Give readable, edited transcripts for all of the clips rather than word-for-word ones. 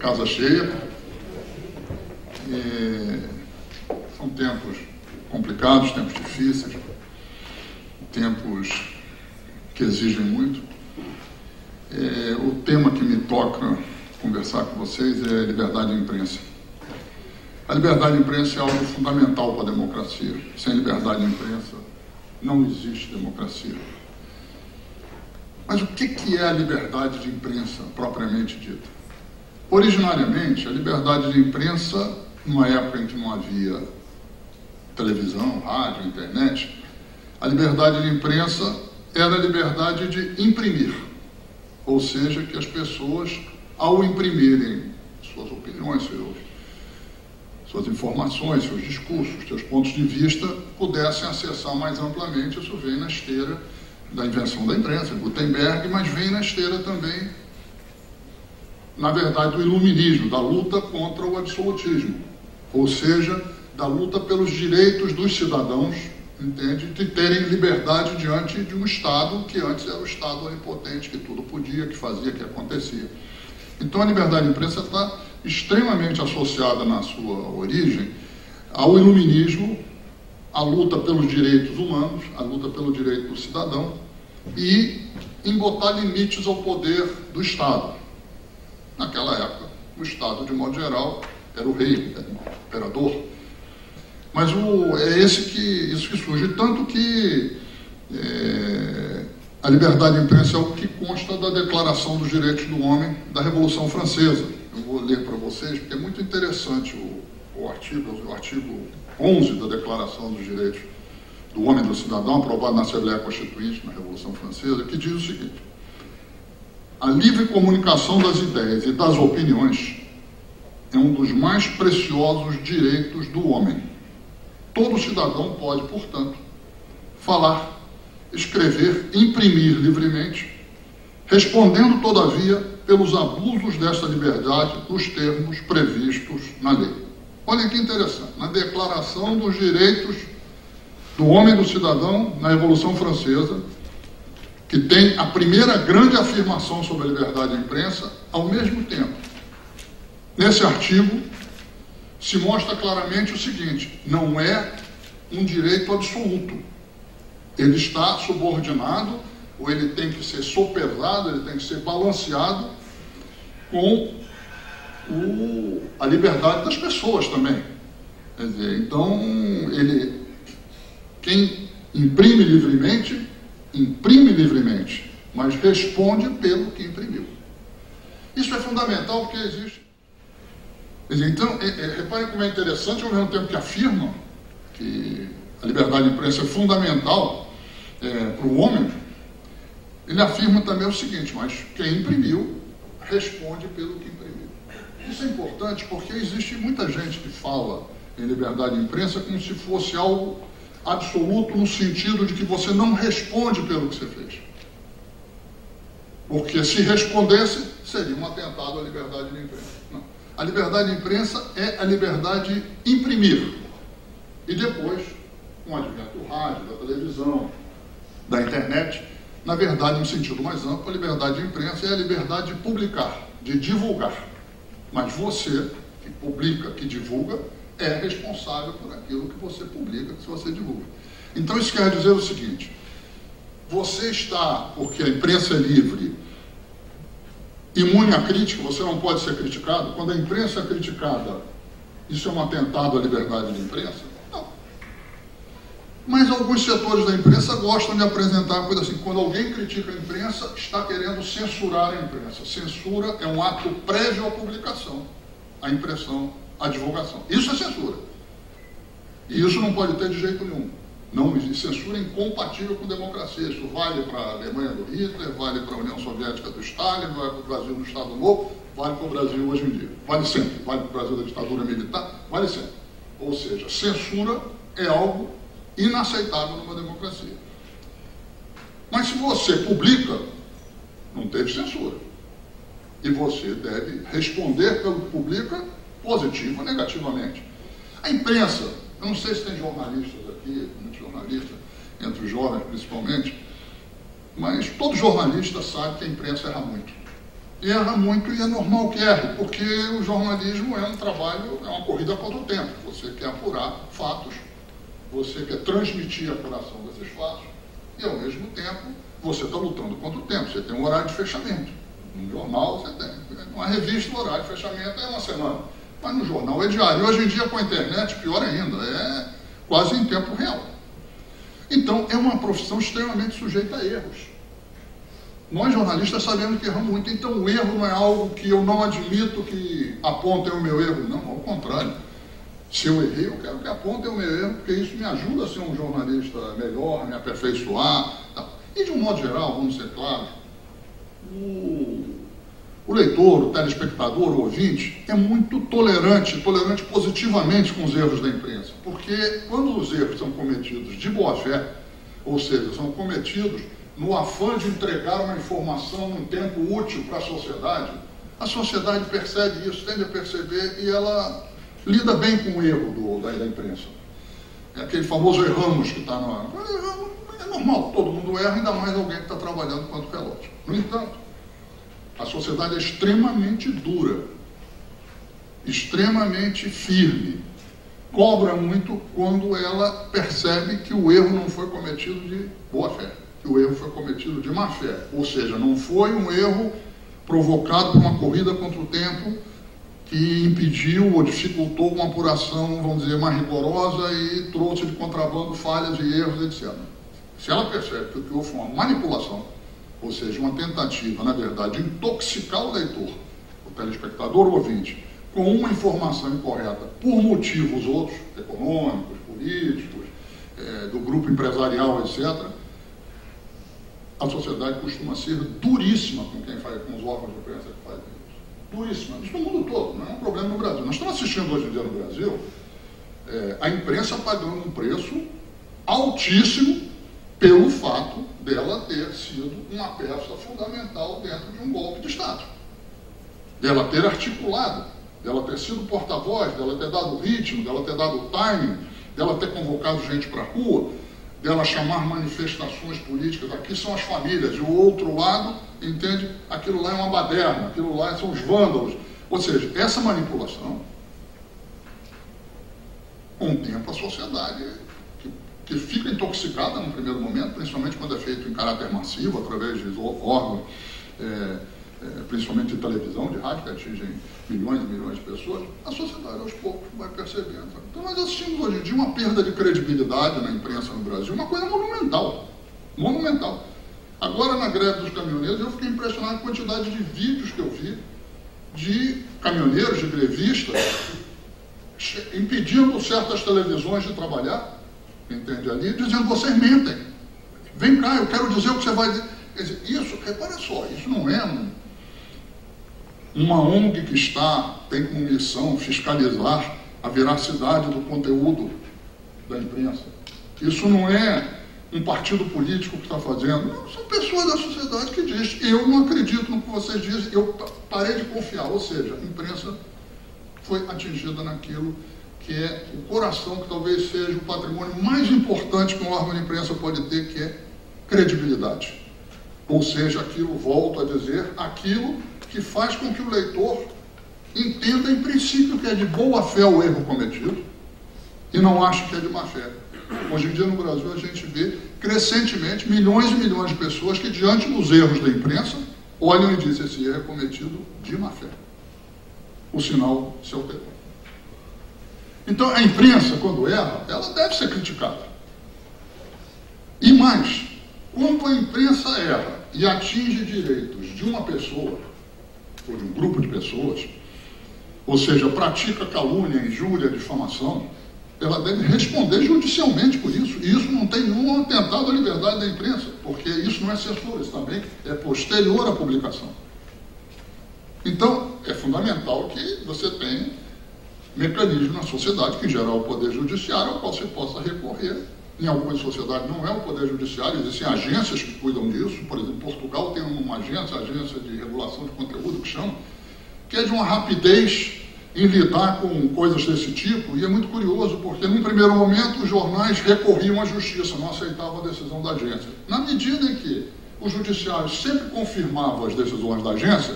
casa cheia. São tempos complicados, tempos difíceis, tempos que exigem muito. O tema que me toca conversar com vocês é liberdade de imprensa. A liberdade de imprensa é algo fundamental para a democracia. Sem liberdade de imprensa não existe democracia. Mas o que é a liberdade de imprensa propriamente dita? Originariamente, a liberdade de imprensa, numa época em que não havia televisão, rádio, internet, a liberdade de imprensa era a liberdade de imprimir. Ou seja, que as pessoas, ao imprimirem suas opiniões, suas informações, seus discursos, seus pontos de vista, pudessem acessar mais amplamente. Isso vem na esteira da invenção da imprensa, Gutenberg, mas vem na esteira também, na verdade, do iluminismo, da luta contra o absolutismo, ou seja, da luta pelos direitos dos cidadãos, entende, de terem liberdade diante de um Estado que antes era o Estado onipotente, que tudo podia, que fazia, que acontecia. Então a liberdade de imprensa está extremamente associada na sua origem ao iluminismo, à luta pelos direitos humanos, à luta pelo direito do cidadão e em botar limites ao poder do Estado. Naquela época, o Estado, de modo geral, era o rei, era o imperador. Mas é isso que surge, tanto que a liberdade de imprensa é o que consta da Declaração dos Direitos do Homem da Revolução Francesa. Eu vou ler para vocês, porque é muito interessante o artigo 11 da Declaração dos Direitos do Homem e do Cidadão, aprovado na Assembleia Constituinte, na Revolução Francesa, que diz o seguinte: a livre comunicação das ideias e das opiniões é um dos mais preciosos direitos do homem. Todo cidadão pode, portanto, falar, escrever, imprimir livremente, respondendo, todavia, pelos abusos desta liberdade nos termos previstos na lei. Olha que interessante, na Declaração dos Direitos do Homem e do Cidadão, na Revolução Francesa, que tem a primeira grande afirmação sobre a liberdade de imprensa, ao mesmo tempo, nesse artigo, se mostra claramente o seguinte: não é um direito absoluto. Ele está subordinado, ou ele tem que ser sopesado, ele tem que ser balanceado com a liberdade das pessoas também. Quer dizer, então, quem imprime livremente, mas responde pelo que imprimiu. Isso é fundamental porque existe. Então, reparem como é interessante, ao mesmo tempo que afirma que a liberdade de imprensa é fundamental para o homem, ele afirma também o seguinte: mas quem imprimiu responde pelo que imprimiu. Isso é importante porque existe muita gente que fala em liberdade de imprensa como se fosse algo absoluto, no sentido de que você não responde pelo que você fez. Porque se respondesse, seria um atentado à liberdade de imprensa. Não. A liberdade de imprensa é a liberdade de imprimir. E depois, com o advento do rádio, da televisão, da internet, na verdade, no sentido mais amplo, a liberdade de imprensa é a liberdade de publicar, de divulgar. Mas você, que publica, que divulga, é responsável por aquilo que você publica, se você divulga. Então isso quer dizer o seguinte: você está, porque a imprensa é livre, imune à crítica, você não pode ser criticado. Quando a imprensa é criticada, isso é um atentado à liberdade de imprensa? Não. Mas alguns setores da imprensa gostam de apresentar uma coisa assim: quando alguém critica a imprensa, está querendo censurar a imprensa. Censura é um ato prévio à publicação, à impressão, à divulgação. Isso é censura. E isso não pode ter de jeito nenhum. Não existe. Censura incompatível com democracia. Isso vale para a Alemanha do Hitler, vale para a União Soviética do Stalin, vale para o Brasil do Estado Novo, vale para o Brasil hoje em dia. Vale sempre. Vale para o Brasil da ditadura militar, vale sempre. Ou seja, censura é algo inaceitável numa democracia. Mas se você publica, não teve censura. E você deve responder pelo que publica, positivo ou negativamente. A imprensa, eu não sei se tem jornalistas aqui, muitos jornalistas, entre os jovens principalmente, mas todo jornalista sabe que a imprensa erra muito. erra muito e é normal que erre, porque o jornalismo é um trabalho, é uma corrida contra o tempo. Você quer apurar fatos, você quer transmitir a apuração desses fatos e, ao mesmo tempo, você está lutando contra o tempo. Você tem um horário de fechamento. No jornal, você tem. Numa revista, o horário de fechamento é uma semana. Mas no jornal é diário. E hoje em dia, com a internet, pior ainda, é quase em tempo real. Então, é uma profissão extremamente sujeita a erros. Nós, jornalistas, sabemos que erramos muito. Então, o erro não é algo que eu não admito que apontem o meu erro. Não, ao contrário. Se eu errei, eu quero que apontem o meu erro, porque isso me ajuda a ser um jornalista melhor, me aperfeiçoar. Tá. E, de um modo geral, vamos ser claros, o leitor, o telespectador, o ouvinte, é muito tolerante positivamente com os erros da imprensa. Porque quando os erros são cometidos de boa fé, ou seja, são cometidos no afã de entregar uma informação num tempo útil para a sociedade percebe isso, tende a perceber e ela lida bem com o erro da imprensa. É aquele famoso erramos que está na... É normal, todo mundo erra, ainda mais alguém que está trabalhando quanto relógio. No entanto, a sociedade é extremamente dura, extremamente firme, cobra muito quando ela percebe que o erro não foi cometido de boa fé, que o erro foi cometido de má fé, ou seja, não foi um erro provocado por uma corrida contra o tempo que impediu ou dificultou uma apuração, vamos dizer, mais rigorosa e trouxe de contrabando falhas e erros, etc. Se ela percebe que o que houve foi uma manipulação, ou seja, uma tentativa, na verdade, de intoxicar o leitor, o telespectador, o ouvinte, com uma informação incorreta por motivos outros, econômicos, políticos, do grupo empresarial, etc., a sociedade costuma ser duríssima com quem faz, com os órgãos de imprensa que fazem isso. Duríssima. Isso no mundo todo, não é um problema no Brasil. Nós estamos assistindo hoje em dia no Brasil a imprensa pagando um preço altíssimo pelo fato dela ter sido uma peça fundamental dentro de um golpe de Estado. Dela ter articulado, dela ter sido porta-voz, dela ter dado ritmo, dela ter dado timing, dela ter convocado gente para a rua, dela chamar manifestações políticas. Aqui são as famílias, e o outro lado, entende, aquilo lá é uma baderna, aquilo lá são os vândalos. Ou seja, essa manipulação, com o tempo, a sociedade que fica intoxicada no primeiro momento, principalmente quando é feito em caráter massivo, através de órgãos, principalmente de televisão, de rádio, que atingem milhões e milhões de pessoas, a sociedade aos poucos vai percebendo. Então nós assistimos hoje em dia uma perda de credibilidade na imprensa no Brasil, uma coisa monumental, monumental. Agora, na greve dos caminhoneiros, eu fiquei impressionado com a quantidade de vídeos que eu vi de caminhoneiros, de grevistas, impedindo certas televisões de trabalhar, entende ali, dizendo: vocês mentem, vem cá, eu quero dizer o que você vai dizer. Quer dizer, isso, repara só, isso não é uma ONG que tem como missão fiscalizar a veracidade do conteúdo da imprensa. Isso não é um partido político que está fazendo. Não, são pessoas da sociedade que dizem: eu não acredito no que vocês dizem, eu parei de confiar. Ou seja, a imprensa foi atingida naquilo que é o coração, que talvez seja o patrimônio mais importante que um órgão de imprensa pode ter, que é credibilidade. Ou seja, aquilo, volto a dizer, aquilo que faz com que o leitor entenda, em princípio, que é de boa fé o erro cometido e não ache que é de má fé. Hoje em dia, no Brasil, a gente vê crescentemente milhões e milhões de pessoas que, diante dos erros da imprensa, olham e dizem: esse erro é cometido de má fé. O sinal se alterou. Então, a imprensa, quando erra, ela deve ser criticada. E mais, quando a imprensa erra e atinge direitos de uma pessoa, ou de um grupo de pessoas, ou seja, pratica calúnia, injúria, difamação, ela deve responder judicialmente por isso. E isso não tem nenhum atentado à liberdade da imprensa, porque isso não é censura, isso também é posterior à publicação. Então, é fundamental que você tenha mecanismo na sociedade, que em geral é o Poder Judiciário, ao qual você possa recorrer. Em algumas sociedades não é o Poder Judiciário, existem agências que cuidam disso. Por exemplo, Portugal tem uma agência, a Agência de Regulação de Conteúdo, que chama, que é de uma rapidez em lidar com coisas desse tipo, e é muito curioso, porque num primeiro momento os jornais recorriam à justiça, não aceitavam a decisão da agência. Na medida em que o judiciário sempre confirmava as decisões da agência,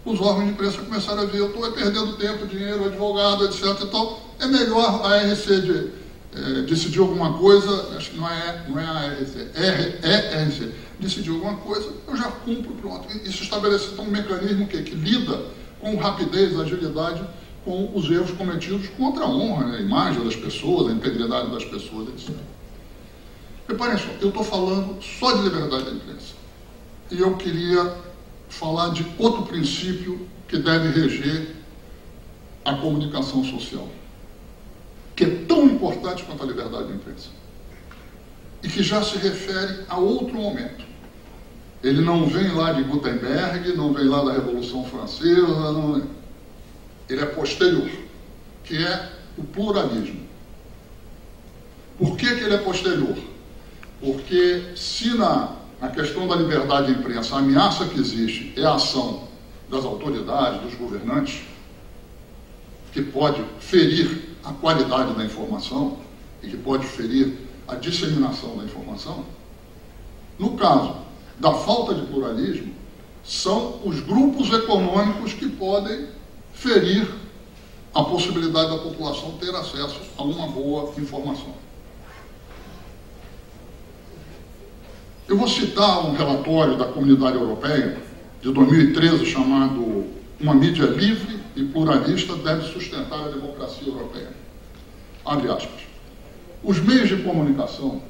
os órgãos de imprensa começaram a ver, eu estou perdendo tempo, dinheiro, advogado, etc. Então, é melhor a RC decidir alguma coisa, acho que não é a RC, é RC, decidir alguma coisa, eu já cumpro, pronto. Isso estabelece então um mecanismo que lida com rapidez, agilidade, com os erros cometidos contra a honra, né, a imagem das pessoas, a integridade das pessoas, etc. Reparem só, eu estou falando só de liberdade da imprensa. E eu queria falar de outro princípio que deve reger a comunicação social, que é tão importante quanto a liberdade da imprensa, e que já se refere a outro momento. Ele não vem lá de Gutenberg, não vem lá da Revolução Francesa, não. Ele é posterior, que é o pluralismo. Por que ele é posterior? Porque se na questão da liberdade de imprensa a ameaça que existe é a ação das autoridades, dos governantes, que pode ferir a qualidade da informação e que pode ferir a disseminação da informação, no caso da falta de pluralismo, são os grupos econômicos que podem ferir a possibilidade da população ter acesso a uma boa informação. Eu vou citar um relatório da Comunidade Europeia, de 2013, chamado Uma Mídia Livre e Pluralista deve sustentar a democracia europeia. Abre aspas. Os meios de comunicação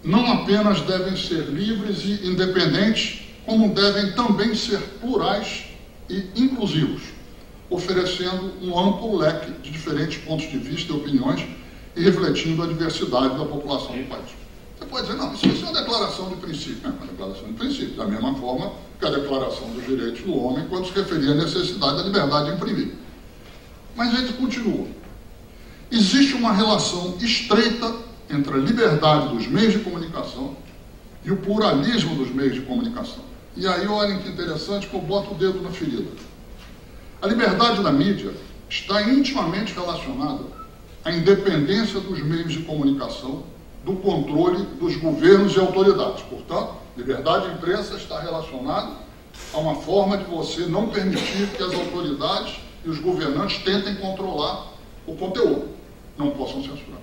não apenas devem ser livres e independentes, como devem também ser plurais e inclusivos, oferecendo um amplo leque de diferentes pontos de vista e opiniões e refletindo a diversidade da população do país. Você pode dizer, não, isso é uma declaração de princípio. É uma declaração de princípio, da mesma forma que a declaração dos direitos do homem, quando se referia à necessidade da liberdade de imprimir. Mas a gente continua. Existe uma relação estreita entre a liberdade dos meios de comunicação e o pluralismo dos meios de comunicação. E aí, olhem que interessante, que eu boto o dedo na ferida. A liberdade da mídia está intimamente relacionada à independência dos meios de comunicação do controle dos governos e autoridades. Portanto, liberdade de imprensa está relacionada a uma forma de você não permitir que as autoridades e os governantes tentem controlar o conteúdo, não possam censurar.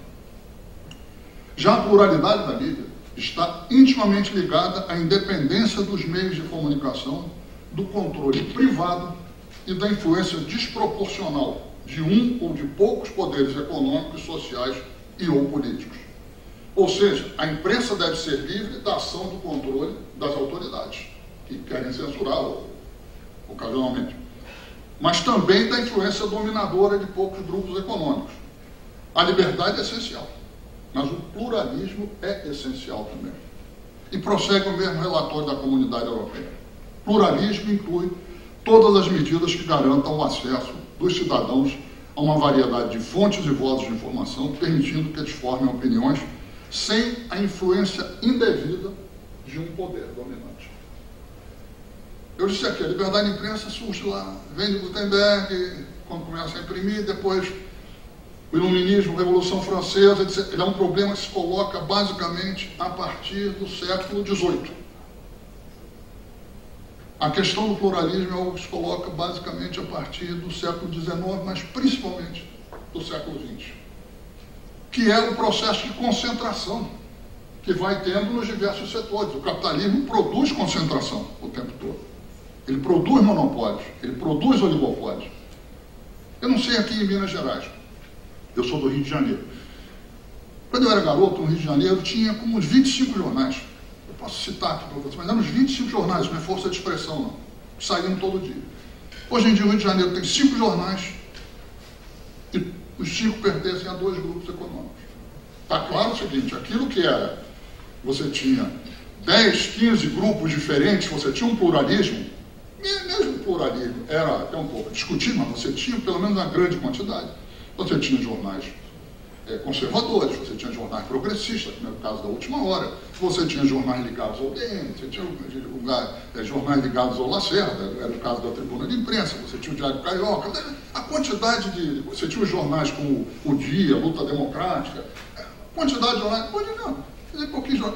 Já a pluralidade da mídia está intimamente ligada à independência dos meios de comunicação do controle privado e da influência desproporcional de um ou de poucos poderes econômicos, sociais e ou políticos. Ou seja, a imprensa deve ser livre da ação do controle das autoridades, que querem censurar ocasionalmente, mas também da influência dominadora de poucos grupos econômicos. A liberdade é essencial, mas o pluralismo é essencial também. E prossegue o mesmo relatório da Comunidade Europeia. Pluralismo inclui todas as medidas que garantam o acesso dos cidadãos a uma variedade de fontes e vozes de informação, permitindo que eles formem opiniões sem a influência indevida de um poder dominante. Eu disse aqui, a liberdade de imprensa surge lá, vem de Gutenberg, quando começa a imprimir, depois o iluminismo, a Revolução Francesa, etc. Ele é um problema que se coloca basicamente a partir do século XVIII. A questão do pluralismo é algo que se coloca basicamente a partir do século XIX, mas principalmente do século XX, que é o processo de concentração que vai tendo nos diversos setores. O capitalismo produz concentração o tempo todo. Ele produz monopólios, ele produz oligopólios. Eu não sei aqui em Minas Gerais, eu sou do Rio de Janeiro. Quando eu era garoto no Rio de Janeiro, tinha como uns 25 jornais. Eu posso citar aqui para vocês, mas eram uns 25 jornais, não é força de expressão, não. Saíam todo dia. Hoje em dia o Rio de Janeiro tem 5 jornais e os 5 pertencem a 2 grupos econômicos. Está claro o seguinte, aquilo que era, você tinha 10, 15 grupos diferentes, você tinha um pluralismo, mesmo o pluralismo era até um pouco discutido, mas você tinha pelo menos uma grande quantidade. Você tinha jornais conservadores, você tinha jornais progressistas, no caso da Última Hora, você tinha jornais ligados ao DN, você tinha jornais ligados ao Lacerda, era o caso da Tribuna de Imprensa, você tinha o Diário Carioca, a quantidade de... Você tinha os jornais como O Dia, Luta Democrática, quantidade de jornais, pode não,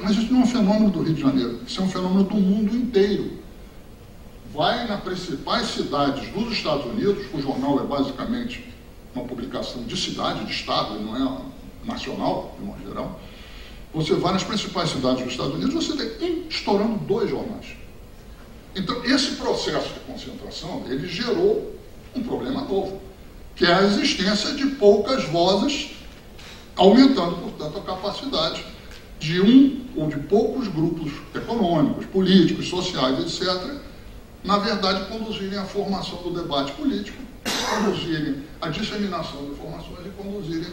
mas isso não é um fenômeno do Rio de Janeiro, isso é um fenômeno do mundo inteiro. vai nas principais cidades dos Estados Unidos, o jornal é basicamente uma publicação de cidade, de estado, não é nacional, de modo geral. Você vai nas principais cidades dos Estados Unidos, você tem estourando 2 jornais. Então, esse processo de concentração, ele gerou um problema novo, que é a existência de poucas vozes, aumentando, portanto, a capacidade de um ou de poucos grupos econômicos, políticos, sociais, etc., na verdade, conduzirem a formação do debate político, conduzirem a disseminação de informações e conduzirem,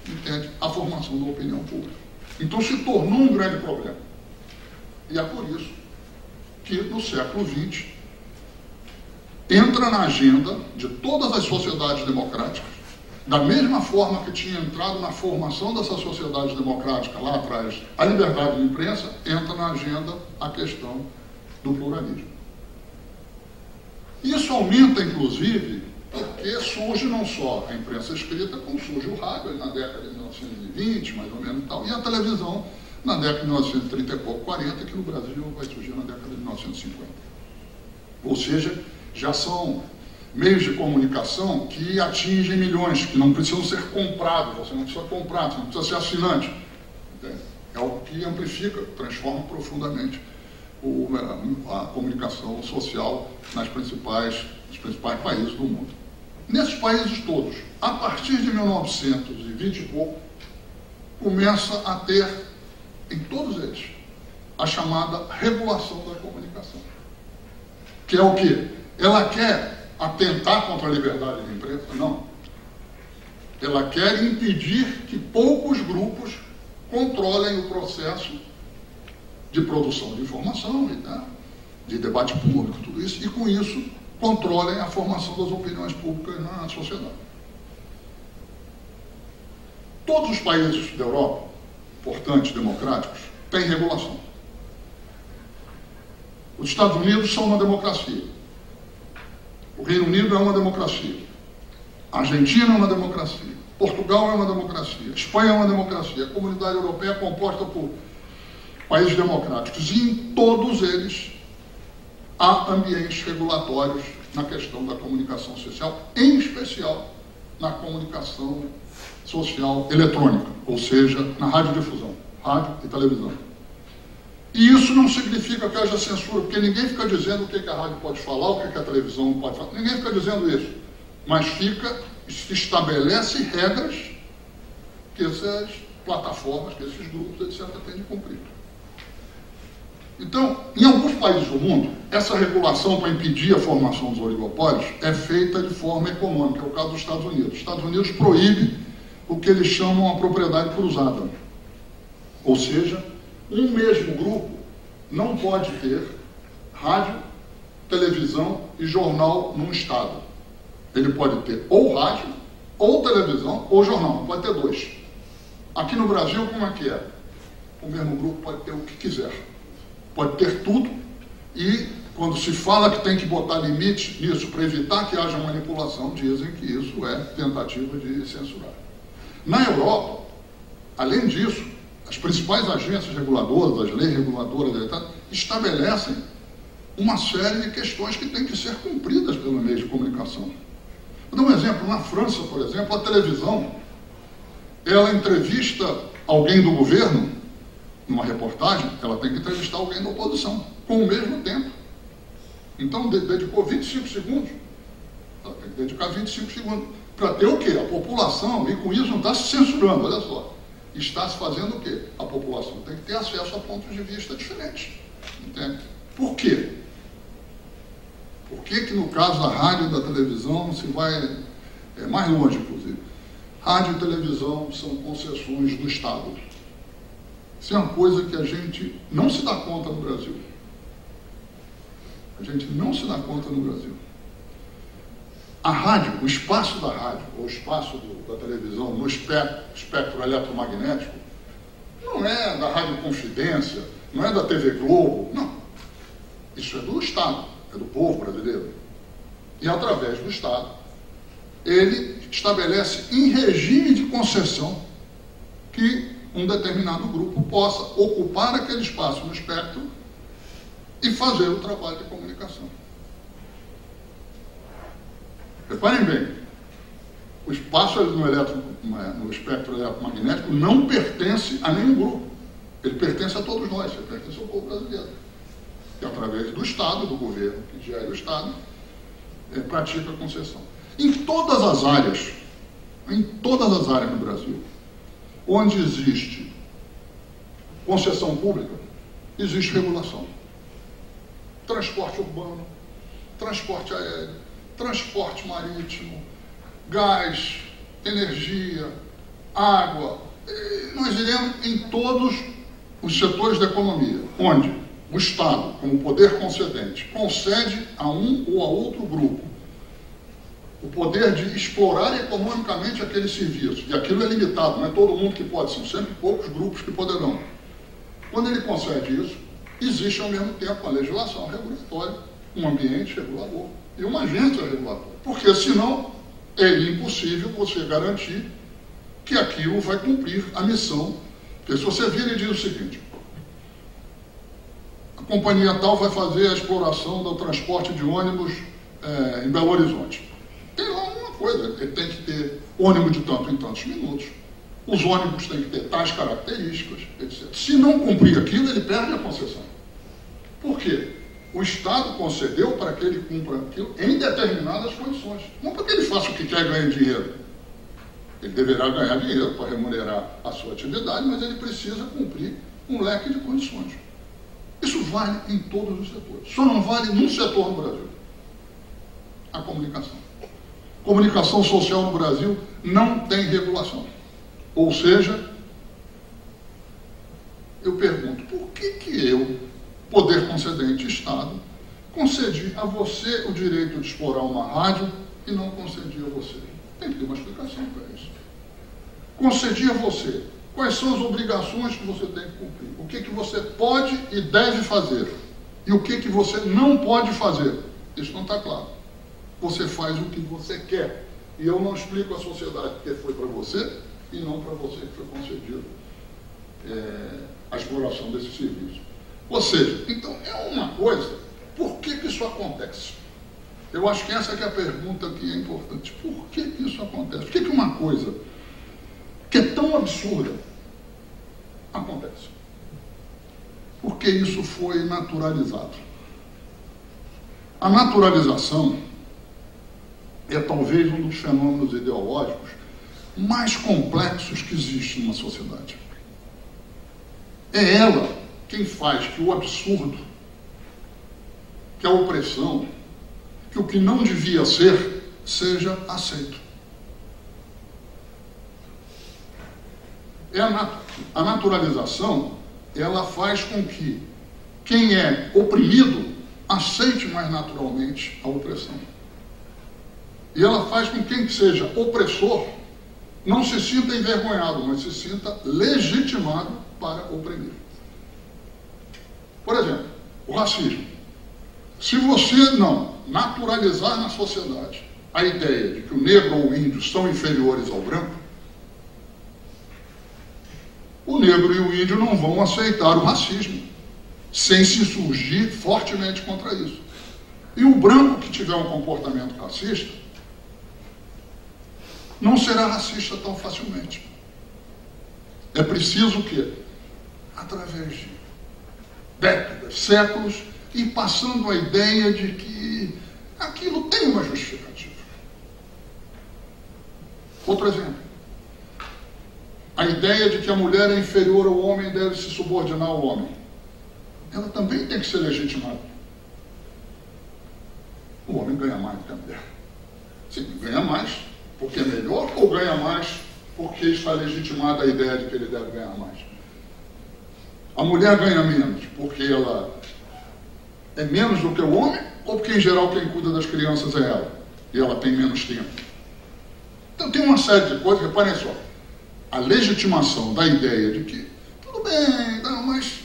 entende, a formação da opinião pública. Então, se tornou um grande problema. E é por isso que, no século XX, entra na agenda de todas as sociedades democráticas, da mesma forma que tinha entrado na formação dessa sociedade democrática lá atrás, a liberdade de imprensa, entra na agenda a questão do pluralismo. Isso aumenta, inclusive, porque surge não só a imprensa escrita, como surge o rádio na década de 1920, mais ou menos, e tal, e a televisão na década de 1930 e pouco, 40, que no Brasil vai surgir na década de 1950. Ou seja, já são meios de comunicação que atingem milhões, que não precisam ser comprados, você não precisa comprar, você não precisa ser assinante. Entende? É algo que amplifica, transforma profundamente a comunicação social nos principais países do mundo. Nesses países todos, a partir de 1920 e pouco, começa a ter, em todos eles, a chamada regulação da comunicação. Que é o quê? Ela quer atentar contra a liberdade de imprensa? Não. Ela quer impedir que poucos grupos controlem o processo de produção de informação, de debate público, tudo isso, e com isso controlem a formação das opiniões públicas na sociedade. Todos os países da Europa, importantes, democráticos, têm regulação. Os Estados Unidos são uma democracia. O Reino Unido é uma democracia. A Argentina é uma democracia. Portugal é uma democracia. A Espanha é uma democracia. A Comunidade Europeia é composta por países democráticos. E em todos eles há ambientes regulatórios na questão da comunicação social, em especial na comunicação social eletrônica, ou seja, na radiodifusão, rádio e televisão. E isso não significa que haja censura, porque ninguém fica dizendo o que a rádio pode falar, o que a televisão pode falar, ninguém fica dizendo isso, mas estabelece regras que essas plataformas, que esses grupos, etc., têm de cumprir. Então, em alguns países do mundo, essa regulação para impedir a formação dos oligopólios é feita de forma econômica, é o caso dos Estados Unidos. Os Estados Unidos proíbe o que eles chamam a propriedade cruzada. Ou seja, um mesmo grupo não pode ter rádio, televisão e jornal num estado. Ele pode ter ou rádio, ou televisão, ou jornal, não pode ter 2. Aqui no Brasil, como é que é? O mesmo grupo pode ter o que quiser. Pode ter tudo, e quando se fala que tem que botar limite nisso para evitar que haja manipulação, dizem que isso é tentativa de censurar. Na Europa, além disso, as principais agências reguladoras, as leis reguladoras, etc., estabelecem uma série de questões que têm que ser cumpridas pelo meio de comunicação. Vou dar um exemplo. Na França, por exemplo, a televisão, ela entrevista alguém do governo, numa reportagem, ela tem que entrevistar alguém da oposição, com o mesmo tempo. Então, dedicou 25 segundos. Ela tem que dedicar 25 segundos. Para ter o quê? A população, e com isso não está se censurando, olha só. Está se fazendo o quê? A população tem que ter acesso a pontos de vista diferentes. Entende? Por quê? Por que no caso da rádio e da televisão se vai mais longe, inclusive? Rádio e televisão são concessões do Estado. Isso é uma coisa que a gente não se dá conta no Brasil. A gente não se dá conta no Brasil. A rádio, o espaço da rádio, ou o espaço da televisão no espectro eletromagnético, não é da Rádio Confidência, não é da TV Globo, não. Isso é do Estado, é do povo brasileiro. E através do Estado, ele estabelece em regime de concessão que um determinado grupo possa ocupar aquele espaço no espectro e fazer o trabalho de comunicação. Reparem bem, o espaço no espectro eletromagnético não pertence a nenhum grupo. Ele pertence a todos nós, ele pertence ao povo brasileiro. Que através do Estado, do governo, que gera o Estado, pratica a concessão. Em todas as áreas no Brasil, onde existe concessão pública, existe regulação. Transporte urbano, transporte aéreo, transporte marítimo, gás, energia, água. Nós iremos em todos os setores da economia, onde o Estado, como poder concedente, concede a um ou a outro grupo o poder de explorar economicamente aquele serviço. E aquilo é limitado, não é todo mundo que pode, são sempre poucos grupos que poderão. Quando ele concede isso, existe ao mesmo tempo a legislação regulatória, um ambiente regulador e uma agência reguladora. Porque senão é impossível você garantir que aquilo vai cumprir a missão. Porque se você vira e diz o seguinte: a companhia tal vai fazer a exploração do transporte de ônibus em Belo Horizonte. Tem lá uma coisa, ele tem que ter ônibus de tanto em tantos minutos, os ônibus têm que ter tais características, etc. Se não cumprir aquilo, ele perde a concessão. Por quê? O Estado concedeu para que ele cumpra aquilo em determinadas condições. Não para que ele faça o que quer e ganhe dinheiro. Ele deverá ganhar dinheiro para remunerar a sua atividade, mas ele precisa cumprir um leque de condições. Isso vale em todos os setores. Só não vale num setor no Brasil: a comunicação. Comunicação social no Brasil não tem regulação. Ou seja, eu pergunto, por que eu, poder concedente Estado, concedi a você o direito de explorar uma rádio e não concedi a você? Tem que ter uma explicação para isso. Concedi a você. Quais são as obrigações que você tem que cumprir? O que você pode e deve fazer? E o que você não pode fazer? Isso não está claro. Você faz o que você quer. E eu não explico à sociedade que foi para você e não para você que foi concedido a exploração desse serviço. Ou seja, então é uma coisa, por que isso acontece? Eu acho que essa que é a pergunta que é importante. Por que isso acontece? Por que uma coisa que é tão absurda acontece? Porque isso foi naturalizado. A naturalização é talvez um dos fenômenos ideológicos mais complexos que existe numa sociedade. É ela quem faz que o absurdo, que a opressão, que o que não devia ser, seja aceito. A naturalização, ela faz com que quem é oprimido aceite mais naturalmente a opressão. E ela faz com que quem seja opressor não se sinta envergonhado, mas se sinta legitimado para oprimir. Por exemplo, o racismo. Se você não naturalizar na sociedade a ideia de que o negro ou o índio são inferiores ao branco, o negro e o índio não vão aceitar o racismo, sem se surgir fortemente contra isso. E o branco que tiver um comportamento racista não será racista tão facilmente. É preciso que, através de décadas, séculos, ir passando a ideia de que aquilo tem uma justificativa. Outro exemplo. A ideia de que a mulher é inferior ao homem e deve se subordinar ao homem. Ela também tem que ser legitimada. O homem ganha mais do que a mulher. Sim, ganha mais porque é melhor, ou ganha mais porque está legitimada a ideia de que ele deve ganhar mais? A mulher ganha menos porque ela é menos do que o homem, ou porque em geral quem cuida das crianças é ela e ela tem menos tempo? Então tem uma série de coisas. Reparem só, a legitimação da ideia de que tudo bem, não, mas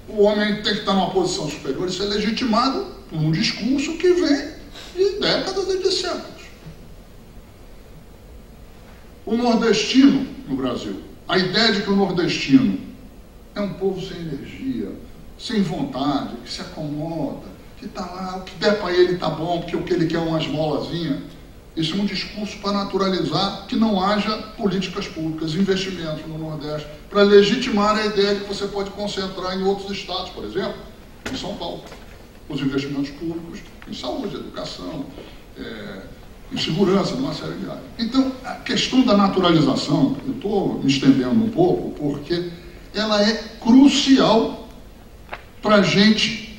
o homem tem que estar numa posição superior, isso é legitimado por um discurso que vem de décadas e de séculos. O nordestino no Brasil, a ideia de que o nordestino é um povo sem energia, sem vontade, que se acomoda, que está lá, o que der para ele está bom, porque o que ele quer é uma esmolazinha. Isso é um discurso para naturalizar que não haja políticas públicas, investimentos no Nordeste, para legitimar a ideia de que você pode concentrar em outros estados, por exemplo, em São Paulo, os investimentos públicos em saúde, educação, em segurança, numa série de áreas. Então, a questão da naturalização, eu estou me estendendo um pouco, porque ela é crucial para a gente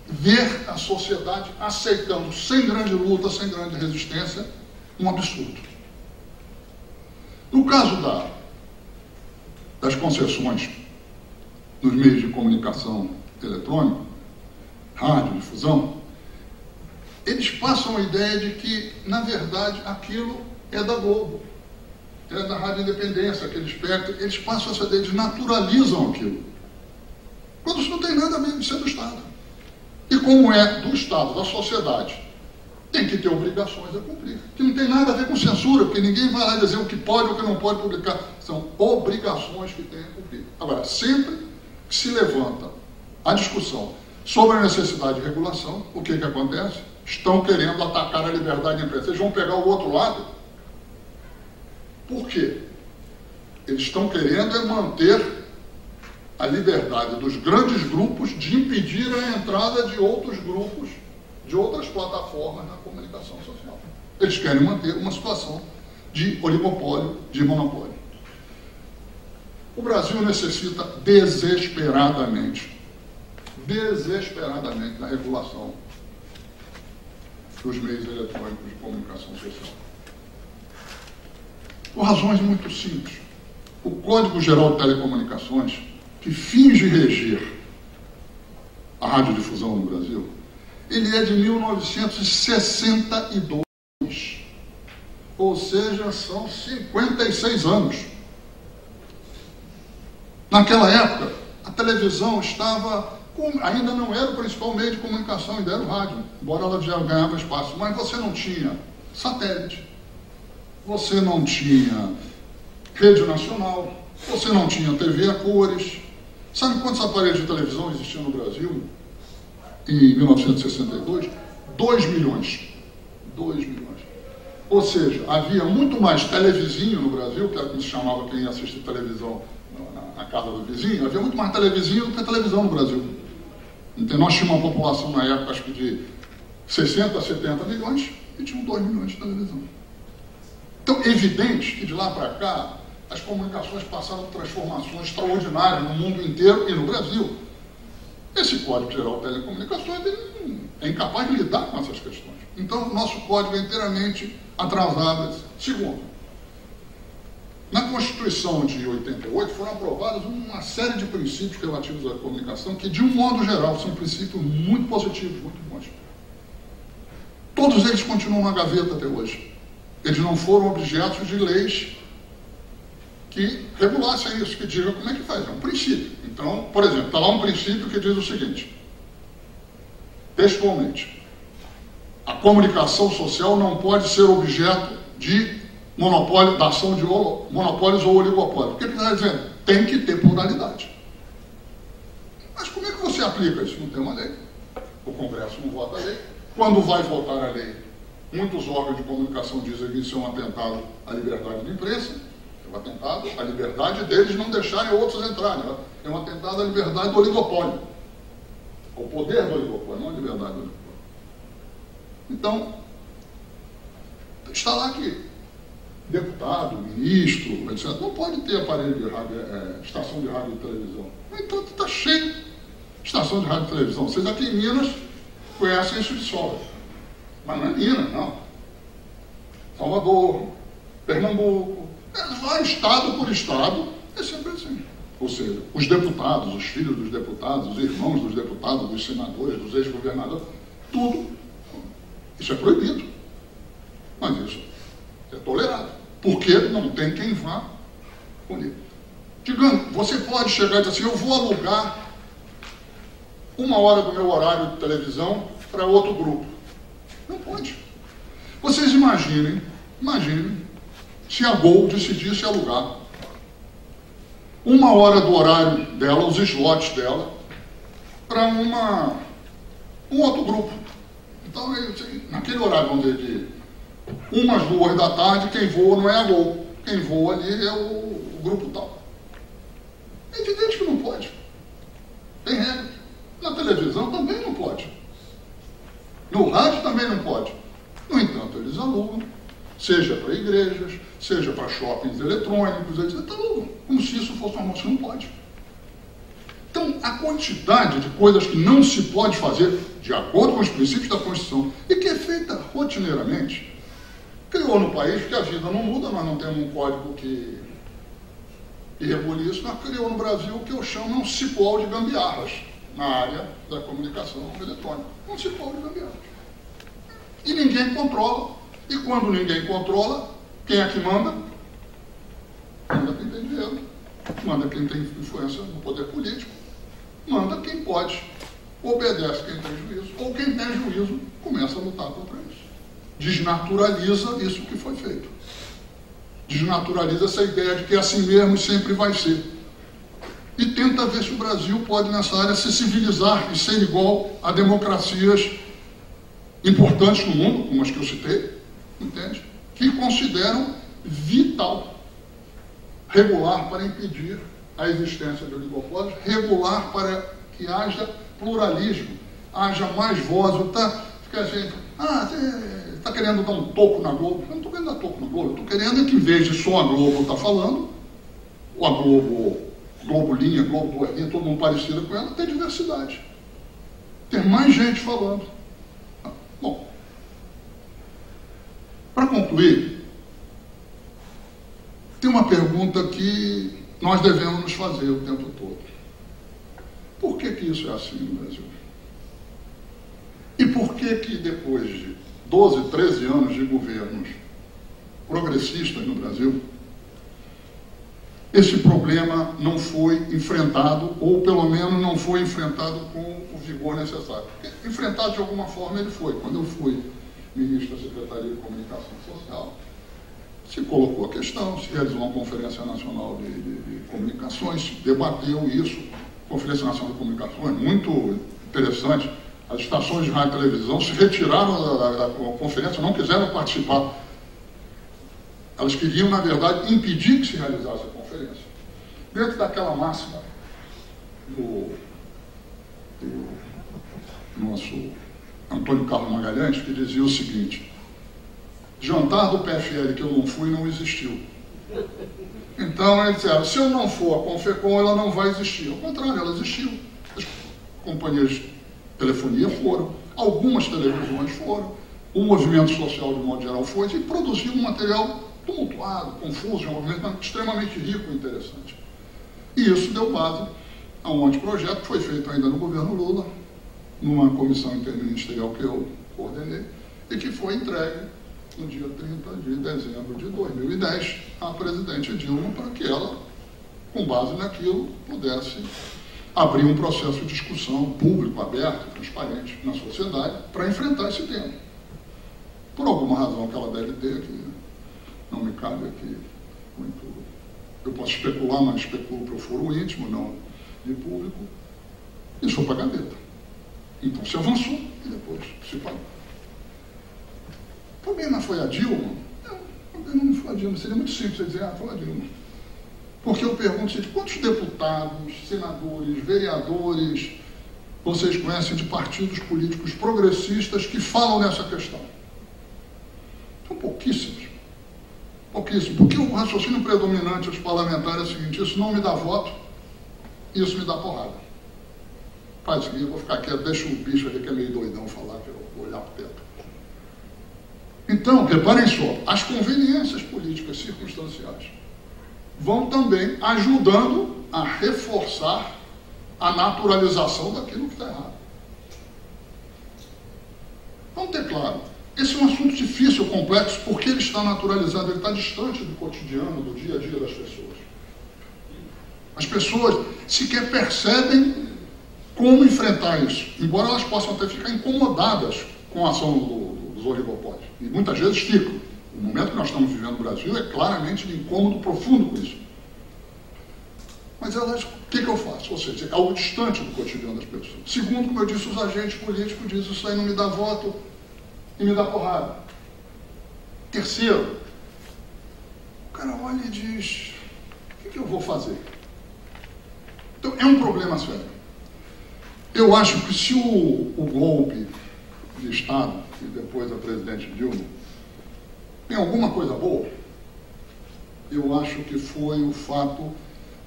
ver a sociedade aceitando, sem grande luta, sem grande resistência, um absurdo. No caso das concessões nos meios de comunicação eletrônica, rádio, difusão, eles passam a ideia de que, na verdade, aquilo é da Globo, é da Rádio Independência, aquele espectro, eles passam essa ideia, eles naturalizam aquilo. Quando isso não tem nada a ver de ser do Estado. E como é do Estado, da sociedade, tem que ter obrigações a cumprir. Que não tem nada a ver com censura, porque ninguém vai lá dizer o que pode ou o que não pode publicar. São obrigações que tem a cumprir. Agora, sempre que se levanta a discussão sobre a necessidade de regulação, o que acontece? Estão querendo atacar a liberdade de imprensa. Eles vão pegar o outro lado. Por quê? Eles estão querendo manter a liberdade dos grandes grupos de impedir a entrada de outros grupos, de outras plataformas na comunicação social. Eles querem manter uma situação de oligopólio, de monopólio. O Brasil necessita desesperadamente da regulação dos meios eletrônicos de comunicação social. Por razões muito simples. O Código Geral de Telecomunicações, que finge reger a radiodifusão no Brasil, ele é de 1962, ou seja, são 56 anos. Naquela época, a televisão ainda não era o principal meio de comunicação, ainda era o rádio, embora ela já ganhava espaço, mas você não tinha satélite, você não tinha rede nacional, você não tinha TV a cores. Sabe quantos aparelhos de televisão existiam no Brasil em 1962? 2 milhões. 2 milhões. Ou seja, havia muito mais televizinho no Brasil, que era como se chamava quem assistia televisão na casa do vizinho, havia muito mais televizinho do que televisão no Brasil. Então, nós tínhamos uma população na época, acho que de 60 a 70 milhões, e tinham 2 milhões de televisão. Então, evidente que de lá para cá, as comunicações passaram por transformações extraordinárias no mundo inteiro e no Brasil. Esse Código Geral de Telecomunicações é incapaz de lidar com essas questões. Então, o nosso código é inteiramente atrasado. Segundo, na Constituição de 88 foram aprovados uma série de princípios relativos à comunicação que, de um modo geral, são princípios muito positivos, muito bons. Todos eles continuam na gaveta até hoje. Eles não foram objetos de leis que regulassem isso, que digam como é que faz. É um princípio. Então, por exemplo, está lá um princípio que diz o seguinte, textualmente, a comunicação social não pode ser objeto de monopólio, da ação de monopólios ou oligopólios. O que ele está dizendo? Tem que ter pluralidade. Mas como é que você aplica isso? Não tem uma lei. O Congresso não vota a lei. Quando vai votar a lei, muitos órgãos de comunicação dizem que isso é um atentado à liberdade de imprensa, é um atentado à liberdade deles não deixarem outros entrarem, é um atentado à liberdade do oligopólio, ao poder do oligopólio, não à liberdade do oligopólio. Então, está lá que deputado, ministro, etc., não pode ter aparelho de rádio, estação de rádio e televisão. No entanto, está cheio de estação de rádio e televisão. Vocês aqui em Minas conhecem isso de sobra. Mas não é Minas, não. Salvador, Pernambuco, vai estado por estado, é sempre assim. Ou seja, os deputados, os filhos dos deputados, os irmãos dos deputados, dos senadores, dos ex-governadores, tudo, isso é proibido. Mas isso é tolerado. Porque não tem quem vá punir. Digamos, você pode chegar e dizer assim, eu vou alugar 1 hora do meu horário de televisão para outro grupo. Não pode. Vocês imaginem se a Gol decidisse alugar 1 hora do horário dela, os slots dela, para uma um outro grupo. Então, naquele horário, vamos dizer, de 1 às 2 da tarde, quem voa não é a Gol. Quem voa ali é o grupo tal. É evidente que não pode. Tem regra. Na televisão também não pode. No rádio também não pode. No entanto, eles alugam, seja para igrejas, seja para shoppings eletrônicos, etc. Alugam, como se isso fosse uma moça, não pode. Então, a quantidade de coisas que não se pode fazer, de acordo com os princípios da Constituição, e que é feita rotineiramente, criou no país, que a vida não muda, nós não temos um código que regule isso, nós criou no Brasil o que eu chamo um cipó de gambiarras na área da comunicação eletrônica. Um cipó de gambiarras. E ninguém controla. E quando ninguém controla, quem é que manda? Manda quem tem dinheiro, manda quem tem influência no poder político, manda quem pode, obedece quem tem juízo, ou quem tem juízo começa a lutar contra isso. Desnaturaliza isso que foi feito. Desnaturaliza essa ideia de que é assim mesmo e sempre vai ser. E tenta ver se o Brasil pode, nessa área, se civilizar e ser igual a democracias importantes no mundo, como as que eu citei, entende? Que consideram vital regular para impedir a existência de oligopólios, regular para que haja pluralismo, haja mais vozes. Fica assim, está querendo dar um toco na Globo? Eu não estou querendo dar toco na Globo, eu estou querendo que, em vez de só a Globo estar falando, ou a Globo Linha, Globo Duas Linhas, todo mundo parecido com ela, tem diversidade. Tem mais gente falando. Bom, para concluir, tem uma pergunta que nós devemos nos fazer o tempo todo. Por que isso é assim no Brasil? E por que depois de 12, 13 anos de governos progressistas no Brasil, esse problema não foi enfrentado, ou pelo menos não foi enfrentado com o vigor necessário? Enfrentado de alguma forma ele foi. Quando eu fui ministro da Secretaria de Comunicação Social, se colocou a questão, se realizou uma Conferência Nacional de Comunicações, se debateu isso. Conferência Nacional de Comunicações, muito interessante. As estações de rádio e televisão se retiraram da conferência, não quiseram participar. Elas queriam, na verdade, impedir que se realizasse a conferência. Dentro daquela máxima do nosso Antônio Carlos Magalhães, que dizia o seguinte: jantar do PFL que eu não fui não existiu. Então, eles disseram, se eu não for a Confecom, ela não vai existir. Ao contrário, ela existiu. As companhias de telefonia foram, algumas televisões foram, o movimento social, de modo geral, foi, e produziu um material tumultuado, confuso, um movimento extremamente rico e interessante. E isso deu base a um anteprojeto que foi feito ainda no governo Lula, numa comissão interministerial que eu coordenei, e que foi entregue no dia 30 de dezembro de 2010 à presidente Dilma, para que ela, com base naquilo, pudesse abrir um processo de discussão público, aberto, transparente na sociedade, para enfrentar esse tema. Por alguma razão que ela deve ter, que não me cabe aqui muito... Eu posso especular, mas especulo para o foro íntimo, não de público. Isso foi para a gaveta. Então se avançou e depois se parou. O problema foi a Dilma? Não, o problema não foi a Dilma. Seria muito simples dizer, foi a Dilma. Porque eu pergunto, quantos deputados, senadores, vereadores vocês conhecem de partidos políticos progressistas que falam nessa questão? São pouquíssimos. Pouquíssimos. Porque o raciocínio predominante dos parlamentares é o seguinte: isso não me dá voto, isso me dá porrada. Faz o seguinte, eu vou ficar quieto, deixa o bicho ali que é meio doidão falar, que eu vou olhar para o teto. Então, reparem só, as conveniências políticas circunstanciais vão também ajudando a reforçar a naturalização daquilo que está errado. Vamos ter claro, esse é um assunto difícil, complexo, porque ele está naturalizado, ele está distante do cotidiano, do dia a dia das pessoas. As pessoas sequer percebem como enfrentar isso, embora elas possam até ficar incomodadas com a ação dos oligopólios. E muitas vezes ficam. O momento que nós estamos vivendo no Brasil é claramente de incômodo profundo com isso. Mas elas O que eu faço? Ou seja, é algo distante do cotidiano das pessoas. Segundo, como eu disse, os agentes políticos dizem isso aí não me dá voto e me dá porrada. Terceiro, o cara olha e diz, o que eu vou fazer? Então, é um problema sério. Eu acho que se o golpe de Estado, e depois a presidente Dilma, tem alguma coisa boa, eu acho que foi o fato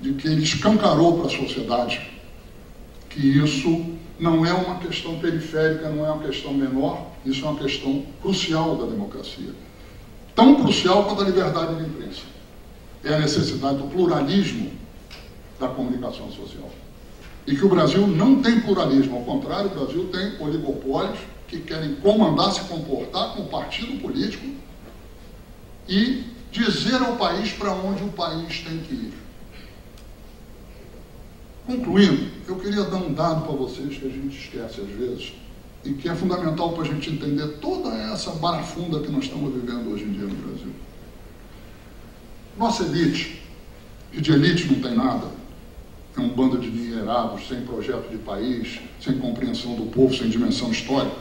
de que ele escancarou para a sociedade que isso não é uma questão periférica, não é uma questão menor, isso é uma questão crucial da democracia. Tão crucial quanto a liberdade de imprensa. É a necessidade do pluralismo da comunicação social. E que o Brasil não tem pluralismo, ao contrário, o Brasil tem oligopólios que querem comandar, se comportar como partido político e dizer ao país para onde o país tem que ir. Concluindo, eu queria dar um dado para vocês que a gente esquece às vezes e que é fundamental para a gente entender toda essa barafunda que nós estamos vivendo hoje em dia no Brasil. Nossa elite, e de elite não tem nada, é um bando de endinheirados, sem projeto de país, sem compreensão do povo, sem dimensão histórica.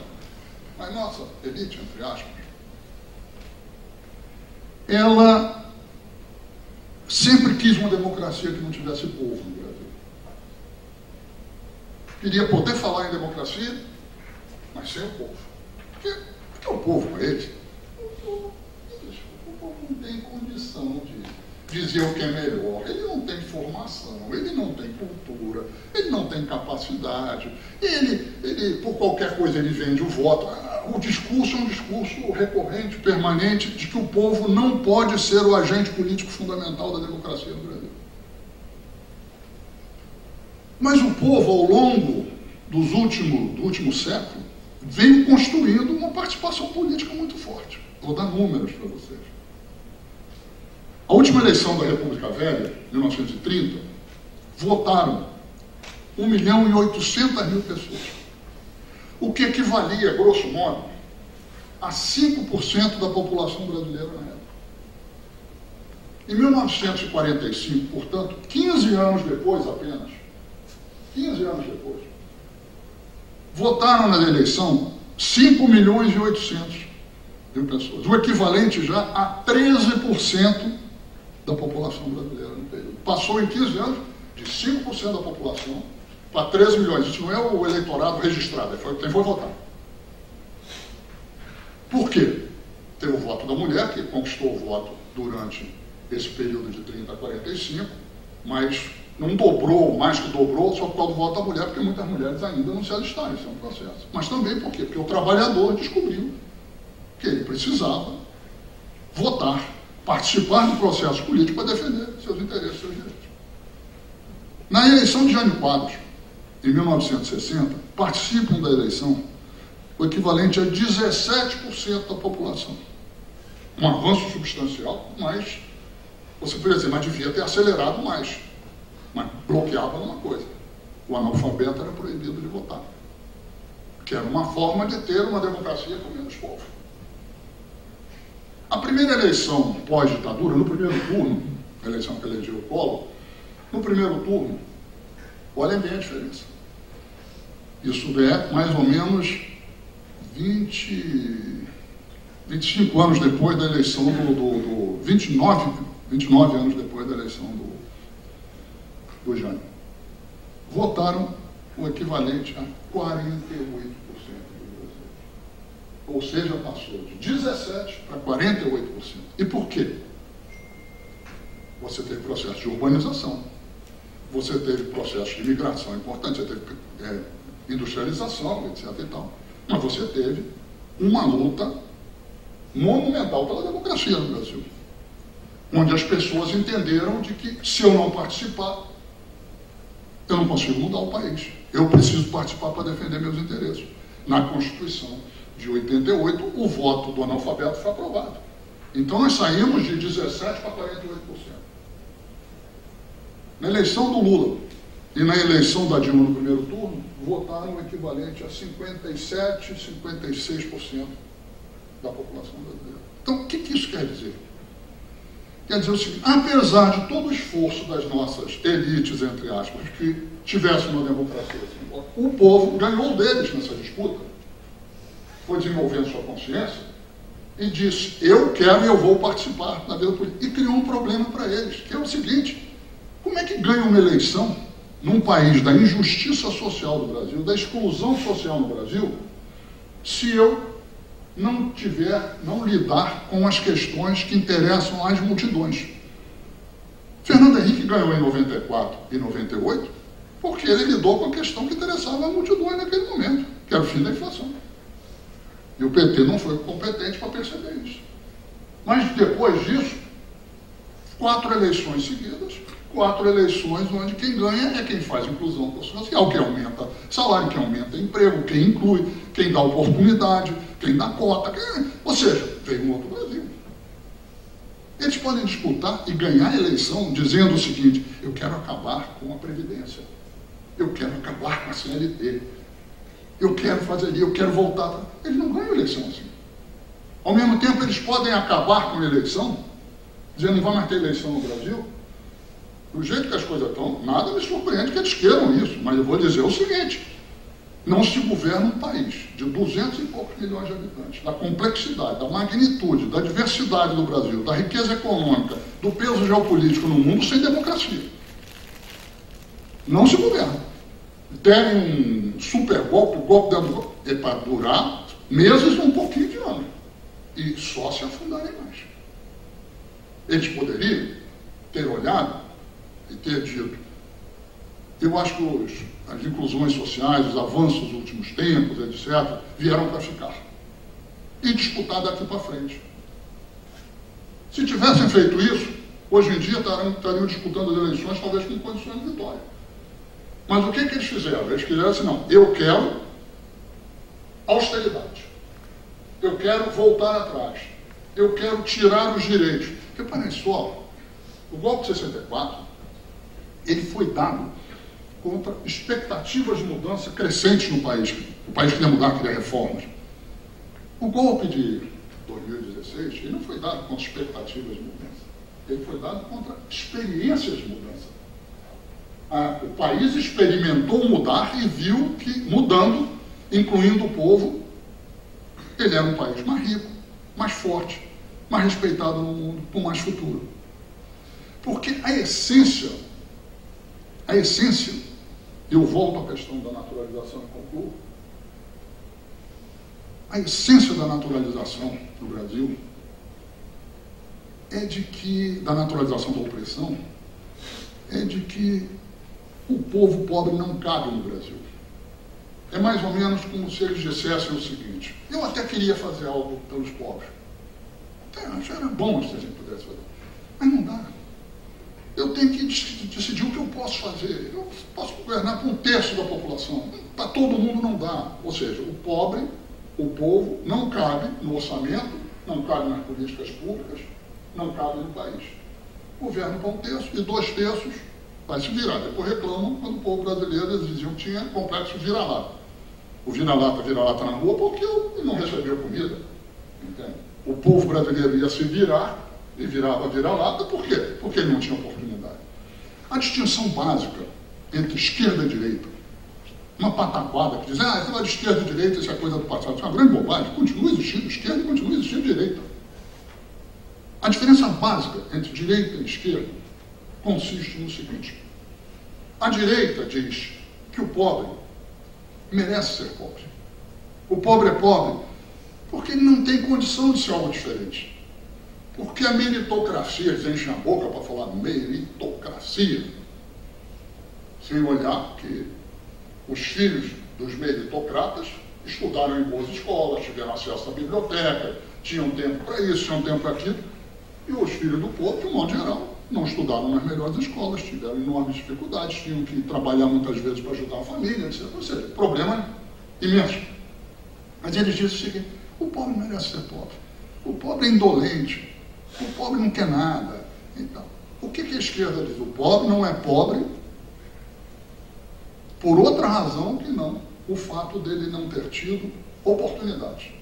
Mas nossa elite, entre aspas, ela sempre quis uma democracia que não tivesse povo no Brasil. Queria poder falar em democracia, mas sem o povo. Porque o povo é ele. O povo não tem condição de dizer o que é melhor. Ele não tem formação, ele não tem cultura, ele não tem capacidade. Ele por qualquer coisa, ele vende o voto. O discurso é um discurso recorrente, permanente, de que o povo não pode ser o agente político fundamental da democracia no Brasil. Mas o povo, ao longo do último século, veio construindo uma participação política muito forte. Vou dar números para vocês. A última eleição da República Velha, 1930, votaram 1.800.000 pessoas. O que equivalia, grosso modo, a 5% da população brasileira na época. Em 1945, portanto, 15 anos depois apenas, 15 anos depois, votaram na eleição 5.800.000 pessoas, o equivalente já a 13% da população brasileira no período. Passou em 15 anos de 5% da população para 13 milhões. Isso não é o eleitorado registrado, foi quem foi votar. Por quê? Tem o voto da mulher, que conquistou o voto durante esse período de 30 a 45, mas não dobrou, mais que dobrou, só por causa do voto da mulher, porque muitas mulheres ainda não se alistaram, isso é um processo. Mas também por quê? Porque o trabalhador descobriu que ele precisava votar, participar do processo político para defender seus interesses, seus direitos. Na eleição de Jânio Quadros, em 1960, participam da eleição o equivalente a 17% da população. Um avanço substancial, mas você poderia dizer, mas devia ter acelerado mais. Mas bloqueava uma coisa: o analfabeto era proibido de votar, que era uma forma de ter uma democracia com menos povo. A primeira eleição pós-ditadura, no primeiro turno, a eleição que elegeu o Collor, no primeiro turno, olhem bem a diferença. Isso é mais ou menos 25 anos depois da eleição 29 anos depois da eleição do Jânio. Votaram o equivalente a 48% do Brasil. Ou seja, passou de 17% para 48%. E por quê? Você teve processo de urbanização, você teve processo de imigração importante, você teve industrialização, etc. e tal. Mas você teve uma luta monumental pela democracia no Brasil, onde as pessoas entenderam de que, se eu não participar, eu não consigo mudar o país. Eu preciso participar para defender meus interesses. Na Constituição de 88, o voto do analfabeto foi aprovado. Então nós saímos de 17% para 48%. Na eleição do Lula e na eleição da Dilma no primeiro turno, votaram o equivalente a 57%, 56% da população brasileira. Então, o que isso quer dizer? quer dizer o seguinte: apesar de todo o esforço das nossas elites, entre aspas, que tivessem uma democracia assim, o povo ganhou deles nessa disputa, foi desenvolvendo sua consciência e disse: eu quero e eu vou participar da vida política. E criou um problema para eles, que é o seguinte: como é que ganha uma eleição num país da injustiça social do Brasil, da exclusão social no Brasil, se eu não lidar com as questões que interessam às multidões? Fernando Henrique ganhou em 94 e 98 porque ele lidou com a questão que interessava às multidões naquele momento, que era o fim da inflação. E o PT não foi competente para perceber isso. Mas depois disso, 4 eleições seguidas, 4 eleições onde quem ganha é quem faz inclusão social, quem aumenta salário, quem aumenta emprego, quem inclui, quem dá oportunidade, quem dá cota, ou seja, veio um outro Brasil. Eles podem disputar e ganhar a eleição dizendo o seguinte: eu quero acabar com a Previdência, eu quero acabar com a CLT, eu quero fazer, eu quero voltar. Eles não ganham eleição assim. Ao mesmo tempo, eles podem acabar com a eleição, dizendo: não vai mais ter eleição no Brasil. Do jeito que as coisas estão, nada me surpreende que eles queiram isso, mas eu vou dizer o seguinte: não se governa um país de 200 e poucos milhões de habitantes, da complexidade, da magnitude, da diversidade do Brasil, da riqueza econômica, do peso geopolítico no mundo, sem democracia. Não se governa. Terem um super golpe, golpe dentro do golpe, é para durar meses ou um pouquinho de ano, e só se afundarem mais. Eles poderiam ter olhado e ter dito: eu acho que as inclusões sociais, os avanços dos últimos tempos, etc., vieram para ficar. E disputar daqui para frente. Se tivessem feito isso, hoje em dia estariam disputando as eleições, talvez com condições de vitória. Mas o que eles fizeram? Eles quiseram assim: não, eu quero austeridade. Eu quero voltar atrás. Eu quero tirar os direitos. Reparem só, o golpe de 64, ele foi dado contra expectativas de mudança crescentes no país. O país queria mudar, queria reformas. O golpe de 2016, ele não foi dado contra expectativas de mudança. Ele foi dado contra experiências de mudança. O país experimentou mudar e viu que, mudando, incluindo o povo, ele era um país mais rico, mais forte, mais respeitado no mundo, com mais futuro. Porque a essência, eu volto à questão da naturalização e concluo, a essência da naturalização no Brasil é de que, da naturalização da opressão, é de que o povo pobre não cabe no Brasil. É mais ou menos como se eles dissessem o seguinte: eu até queria fazer algo pelos pobres. Até acho que era bom se a gente pudesse fazer. Mas não dá. Eu tenho que decidir o que eu posso fazer. Eu posso governar para 1/3 da população. Para todo mundo não dá. Ou seja, o pobre, o povo, não cabe no orçamento, não cabe nas políticas públicas, não cabe no país. Governo para 1/3 e 2/3 vai se virar. Depois reclamam quando o povo brasileiro, eles diziam que tinha complexo vira-lata. O vira-lata na rua porque ele não recebeu comida. Entende? O povo brasileiro ia se virar e virava vira-lata. Por quê? Porque ele não tinha oportunidade. A distinção básica entre esquerda e direita, uma pataquada que diz: esse negócio de esquerda e direita, isso é coisa do passado, isso é uma grande bobagem. Continua existindo esquerda e continua existindo direita. A diferença básica entre direita e esquerda consiste no seguinte: a direita diz que o pobre merece ser pobre. O pobre é pobre porque ele não tem condição de ser algo diferente. Porque a meritocracia, eles enchem a boca para falar meritocracia, sem olhar que os filhos dos meritocratas estudaram em boas escolas, tiveram acesso à biblioteca, tinham tempo para isso, tinham tempo para aquilo, e os filhos do povo, de modo geral, não estudaram nas melhores escolas, tiveram enormes dificuldades, tinham que trabalhar muitas vezes para ajudar a família, etc. Ou seja, problema imenso. Mas eles dizem o seguinte: o pobre merece ser pobre. O pobre é indolente. O pobre não quer nada. Então, o que a esquerda diz? O pobre não é pobre por outra razão que não o fato dele não ter tido oportunidade.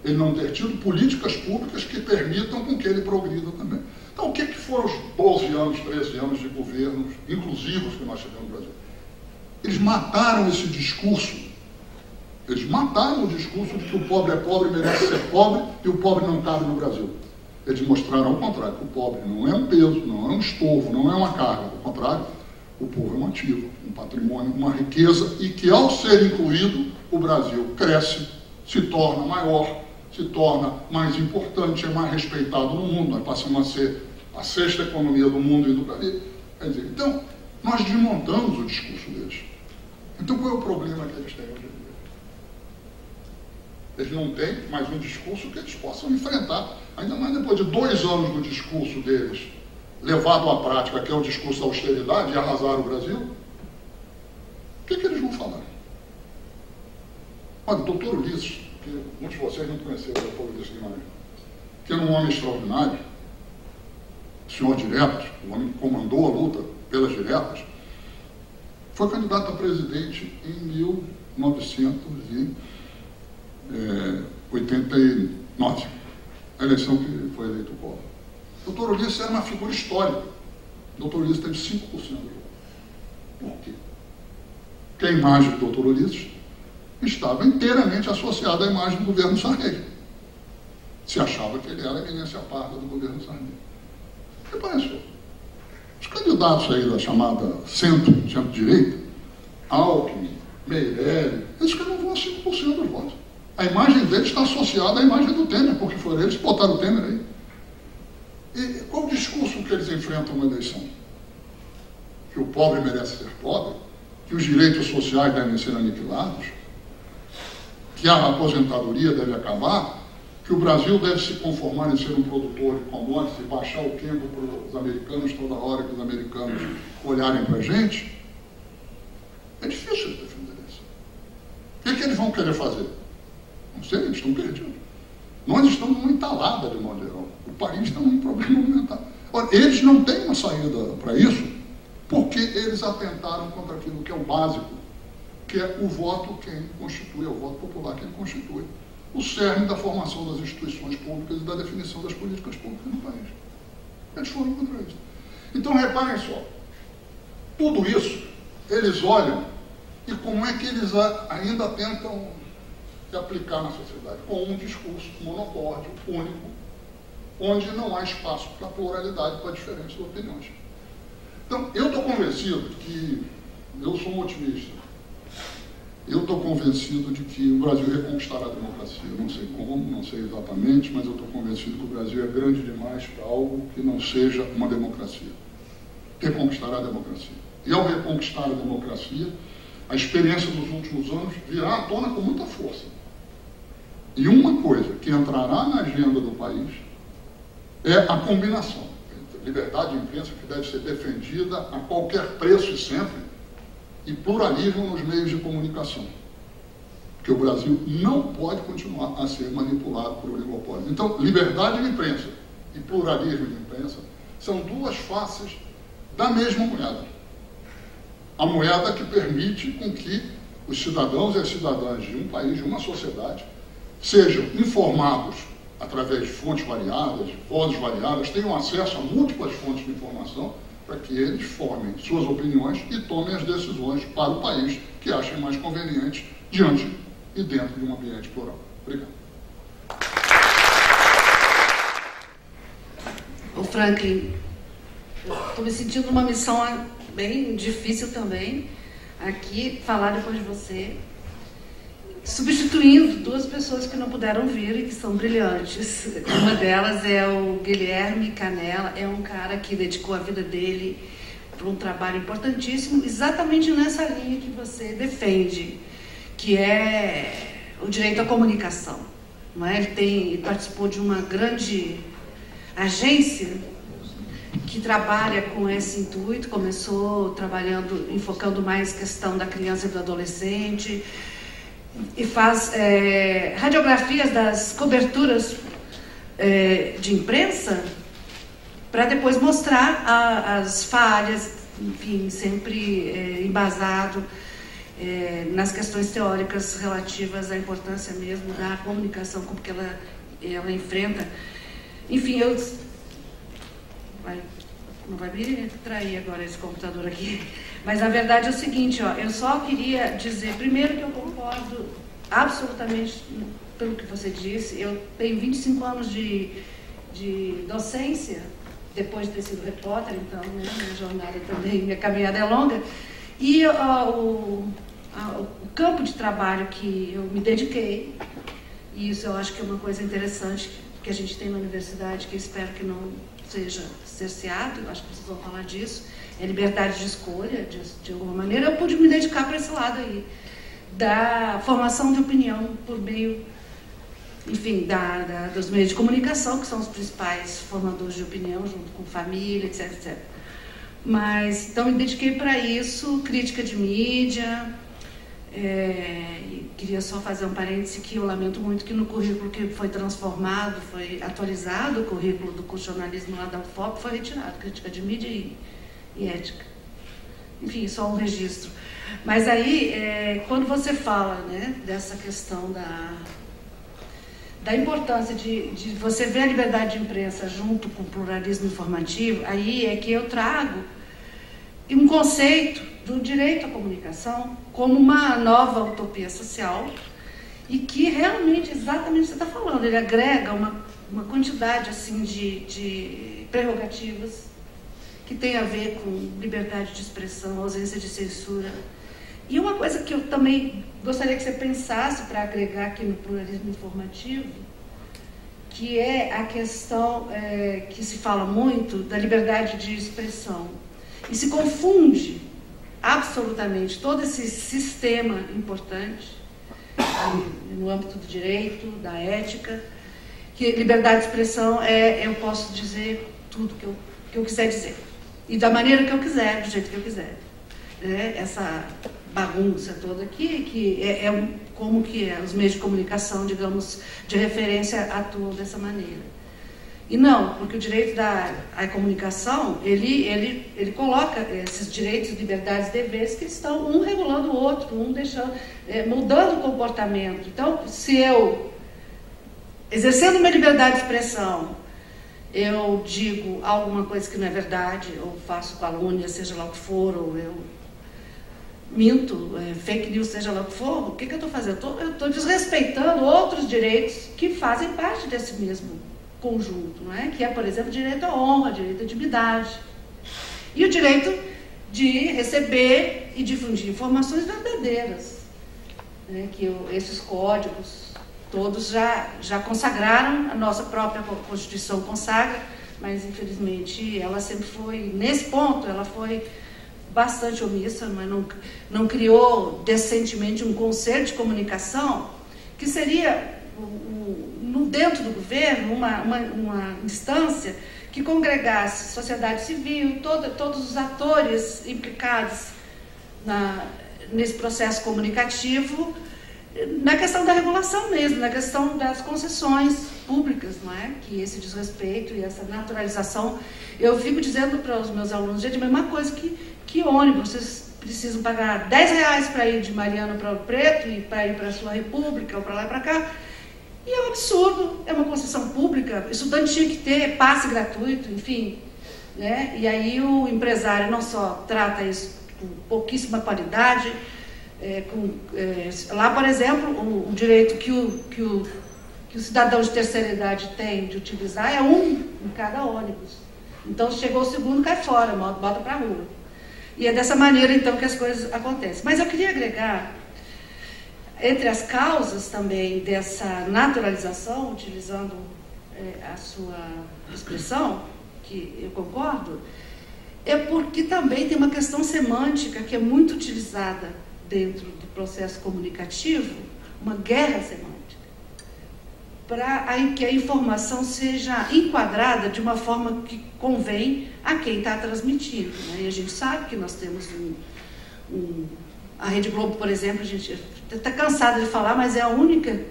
ele não ter tido políticas públicas que permitam com que ele progrida também. Então, o que foram os 12 anos, 13 anos de governos inclusivos que nós tivemos no Brasil? Eles mataram esse discurso. Eles mataram o discurso de que o pobre é pobre e merece ser pobre e o pobre não cabe no Brasil. Eles mostraram ao contrário, que o pobre não é um peso, não é um estorvo, não é uma carga. Ao contrário, o povo é um ativo, um patrimônio, uma riqueza, e que ao ser incluído, o Brasil cresce, se torna maior, se torna mais importante, é mais respeitado no mundo. Nós passamos a ser a 6ª economia do mundo e do Brasil. Quer dizer, então, nós desmontamos o discurso deles. Então, qual é o problema que eles têm hoje em dia? Eles não têm mais um discurso que eles possam enfrentar, ainda mais depois de 2 anos do discurso deles levado à prática, que é o discurso da austeridade, e arrasar o Brasil. O que eles vão falar? Olha, o doutor Ulisses, que muitos de vocês não conheceram o doutor Ulisses Guimarães, que era um homem extraordinário, senhor diretas, o homem que comandou a luta pelas diretas, foi candidato a presidente em 1989, a eleição que foi eleito o Collor. O doutor Ulisses era uma figura histórica. O doutor Ulisses teve 5% do voto. Por quê? Porque a imagem do doutor Ulisses estava inteiramente associada à imagem do governo Sarney. Se achava que ele era a eminência parda do governo Sarney. O que parece? Os candidatos aí da chamada centro-direita, Alckmin, Meirelles, eles que não vão a 5% dos votos. A imagem deles está associada à imagem do Temer, porque foram eles que botaram o Temer aí. E qual o discurso que eles enfrentam na eleição? Que o pobre merece ser pobre, que os direitos sociais devem ser aniquilados, que a aposentadoria deve acabar, que o Brasil deve se conformar em ser um produtor de commodities e baixar o câmbio para os americanos toda hora que os americanos olharem para a gente. É difícil eles defenderem isso. O que eles vão querer fazer? Não sei, eles estão perdidos. Nós estamos numa entalada, de modo geral. O país está num problema monumental. Ora, eles não têm uma saída para isso, porque eles atentaram contra aquilo que é o básico, que é o voto quem constitui, é o voto popular quem constitui o cerne da formação das instituições públicas e da definição das políticas públicas no país. Eles foram contra isso. Então, reparem só, tudo isso, eles olham e como é que eles ainda tentam se aplicar na sociedade? Com um discurso monocórdio, único, onde não há espaço para pluralidade, para diferença de opiniões. Então, eu estou convencido que, eu sou um otimista, eu estou convencido de que o Brasil reconquistará a democracia. Eu não sei como, não sei exatamente, mas eu estou convencido que o Brasil é grande demais para algo que não seja uma democracia. Reconquistará a democracia. E ao reconquistar a democracia, a experiência dos últimos anos virá à tona com muita força. E uma coisa que entrará na agenda do país é a combinação entre liberdade de imprensa, que deve ser defendida a qualquer preço e sempre, e pluralismo nos meios de comunicação. Porque o Brasil não pode continuar a ser manipulado por oligopólios. Então, liberdade de imprensa e pluralismo de imprensa são duas faces da mesma moeda. A moeda que permite com que os cidadãos e as cidadãs de um país, de uma sociedade, sejam informados através de fontes variadas, vozes variadas, tenham acesso a múltiplas fontes de informação, para que eles formem suas opiniões e tomem as decisões para o país que achem mais convenientes diante e dentro de um ambiente plural. Obrigado. Ô Franklin, estou me sentindo numa missão bem difícil também, aqui, falar depois de você, substituindo duas pessoas que não puderam vir e que são brilhantes. Uma delas é o Guilherme Canella, é um cara que dedicou a vida dele para um trabalho importantíssimo, exatamente nessa linha que você defende, que é o direito à comunicação. Não é? Ele participou de uma grande agência que trabalha com esse intuito, começou trabalhando, enfocando mais questão da criança e do adolescente, e faz radiografias das coberturas de imprensa para depois mostrar as falhas, enfim, sempre embasado. nas questões teóricas relativas à importância mesmo da comunicação, como que ela enfrenta. Enfim, não vai me trair agora esse computador aqui, mas na verdade é o seguinte, ó, eu só queria dizer, primeiro, que eu concordo absolutamente pelo que você disse. Eu tenho 25 anos de docência, depois de ter sido repórter, então, né, minha jornada também, minha caminhada é longa, e o campo de trabalho que eu me dediquei, e isso eu acho que é uma coisa interessante que a gente tem na universidade, que eu espero que não seja cerceado, eu acho que vocês vão falar disso, é liberdade de escolha, de alguma maneira. Eu pude me dedicar para esse lado aí, da formação de opinião por meio, enfim, dos meios de comunicação, que são os principais formadores de opinião, junto com família, etc, etc. Mas, então, me dediquei para isso, crítica de mídia. Queria só fazer um parêntese que eu lamento muito que no currículo que foi transformado, foi atualizado, o currículo do curso de jornalismo lá da UFOP foi retirado, crítica de mídia e ética. Enfim, só um registro. Mas aí, quando você fala, né, dessa questão da importância de você ver a liberdade de imprensa junto com o pluralismo informativo, aí é que eu trago um conceito do direito à comunicação como uma nova utopia social e que realmente, exatamente o que você está falando, ele agrega uma quantidade assim de prerrogativas que tem a ver com liberdade de expressão, ausência de censura. E uma coisa que eu também gostaria que você pensasse para agregar aqui no pluralismo informativo, que é a questão que se fala muito da liberdade de expressão. E se confunde absolutamente todo esse sistema importante no âmbito do direito, da ética, que liberdade de expressão eu posso dizer tudo que eu quiser dizer. E da maneira que eu quiser, do jeito que eu quiser. Essa bagunça toda aqui, que como que os meios de comunicação, digamos, de referência atuam dessa maneira. E não, porque o direito à comunicação, ele coloca esses direitos, liberdades e deveres que estão um regulando o outro, um deixando, mudando o comportamento. Então, se eu, exercendo minha liberdade de expressão, eu digo alguma coisa que não é verdade, ou faço calúnia, seja lá o que for, ou eu minto, fake news, seja lá o que for, o que eu estou fazendo? Eu estou desrespeitando outros direitos que fazem parte desse mesmo conjunto, não é? Que é, por exemplo, o direito à honra, direito à intimidade. E o direito de receber e difundir informações verdadeiras, né? Que esses códigos todos já consagraram, a nossa própria Constituição consagra, mas infelizmente ela sempre foi, nesse ponto, ela foi bastante omissa, mas não criou decentemente um conselho de comunicação que seria dentro do governo uma instância que congregasse sociedade civil, todos os atores implicados nesse processo comunicativo, na questão da regulação mesmo, na questão das concessões públicas, não é? Que esse desrespeito e essa naturalização, eu fico dizendo para os meus alunos, gente, a mesma coisa que ônibus, vocês precisam pagar R$10 para ir de Mariana para Ouro Preto e para ir para a sua república ou para lá e para cá. E é um absurdo, é uma concessão pública, o estudante tinha que ter passe gratuito, enfim. Né? E aí o empresário não só trata isso com pouquíssima qualidade, lá, por exemplo, o direito que o cidadão de terceira idade tem de utilizar é um em cada ônibus. Então, chegou o segundo, cai fora, bota para a rua. E é dessa maneira, então, que as coisas acontecem. Mas eu queria agregar, entre as causas também dessa naturalização, utilizando a sua expressão, que eu concordo, é porque também tem uma questão semântica que é muito utilizada dentro do processo comunicativo, uma guerra semântica, para que a informação seja enquadrada de uma forma que convém a quem está transmitindo. Né? E a gente sabe que nós temos a Rede Globo, por exemplo, a gente está cansada de falar, mas é a única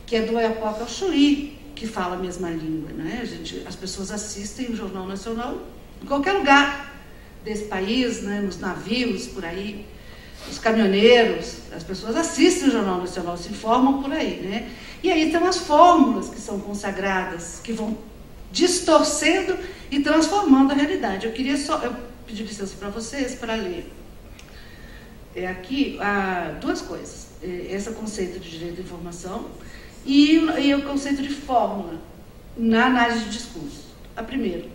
que é do Oiapoque ao Chuí que fala a mesma língua. Né? As pessoas assistem o Jornal Nacional em qualquer lugar desse país, né? Nos navios, por aí. os caminhoneiros, as pessoas assistem o Jornal Nacional, se informam por aí, né? E aí tem as fórmulas que são consagradas, que vão distorcendo e transformando a realidade. Eu pedi licença para vocês para ler aqui duas coisas. Esse conceito de direito à informação e o conceito de fórmula na análise de discurso. A primeira,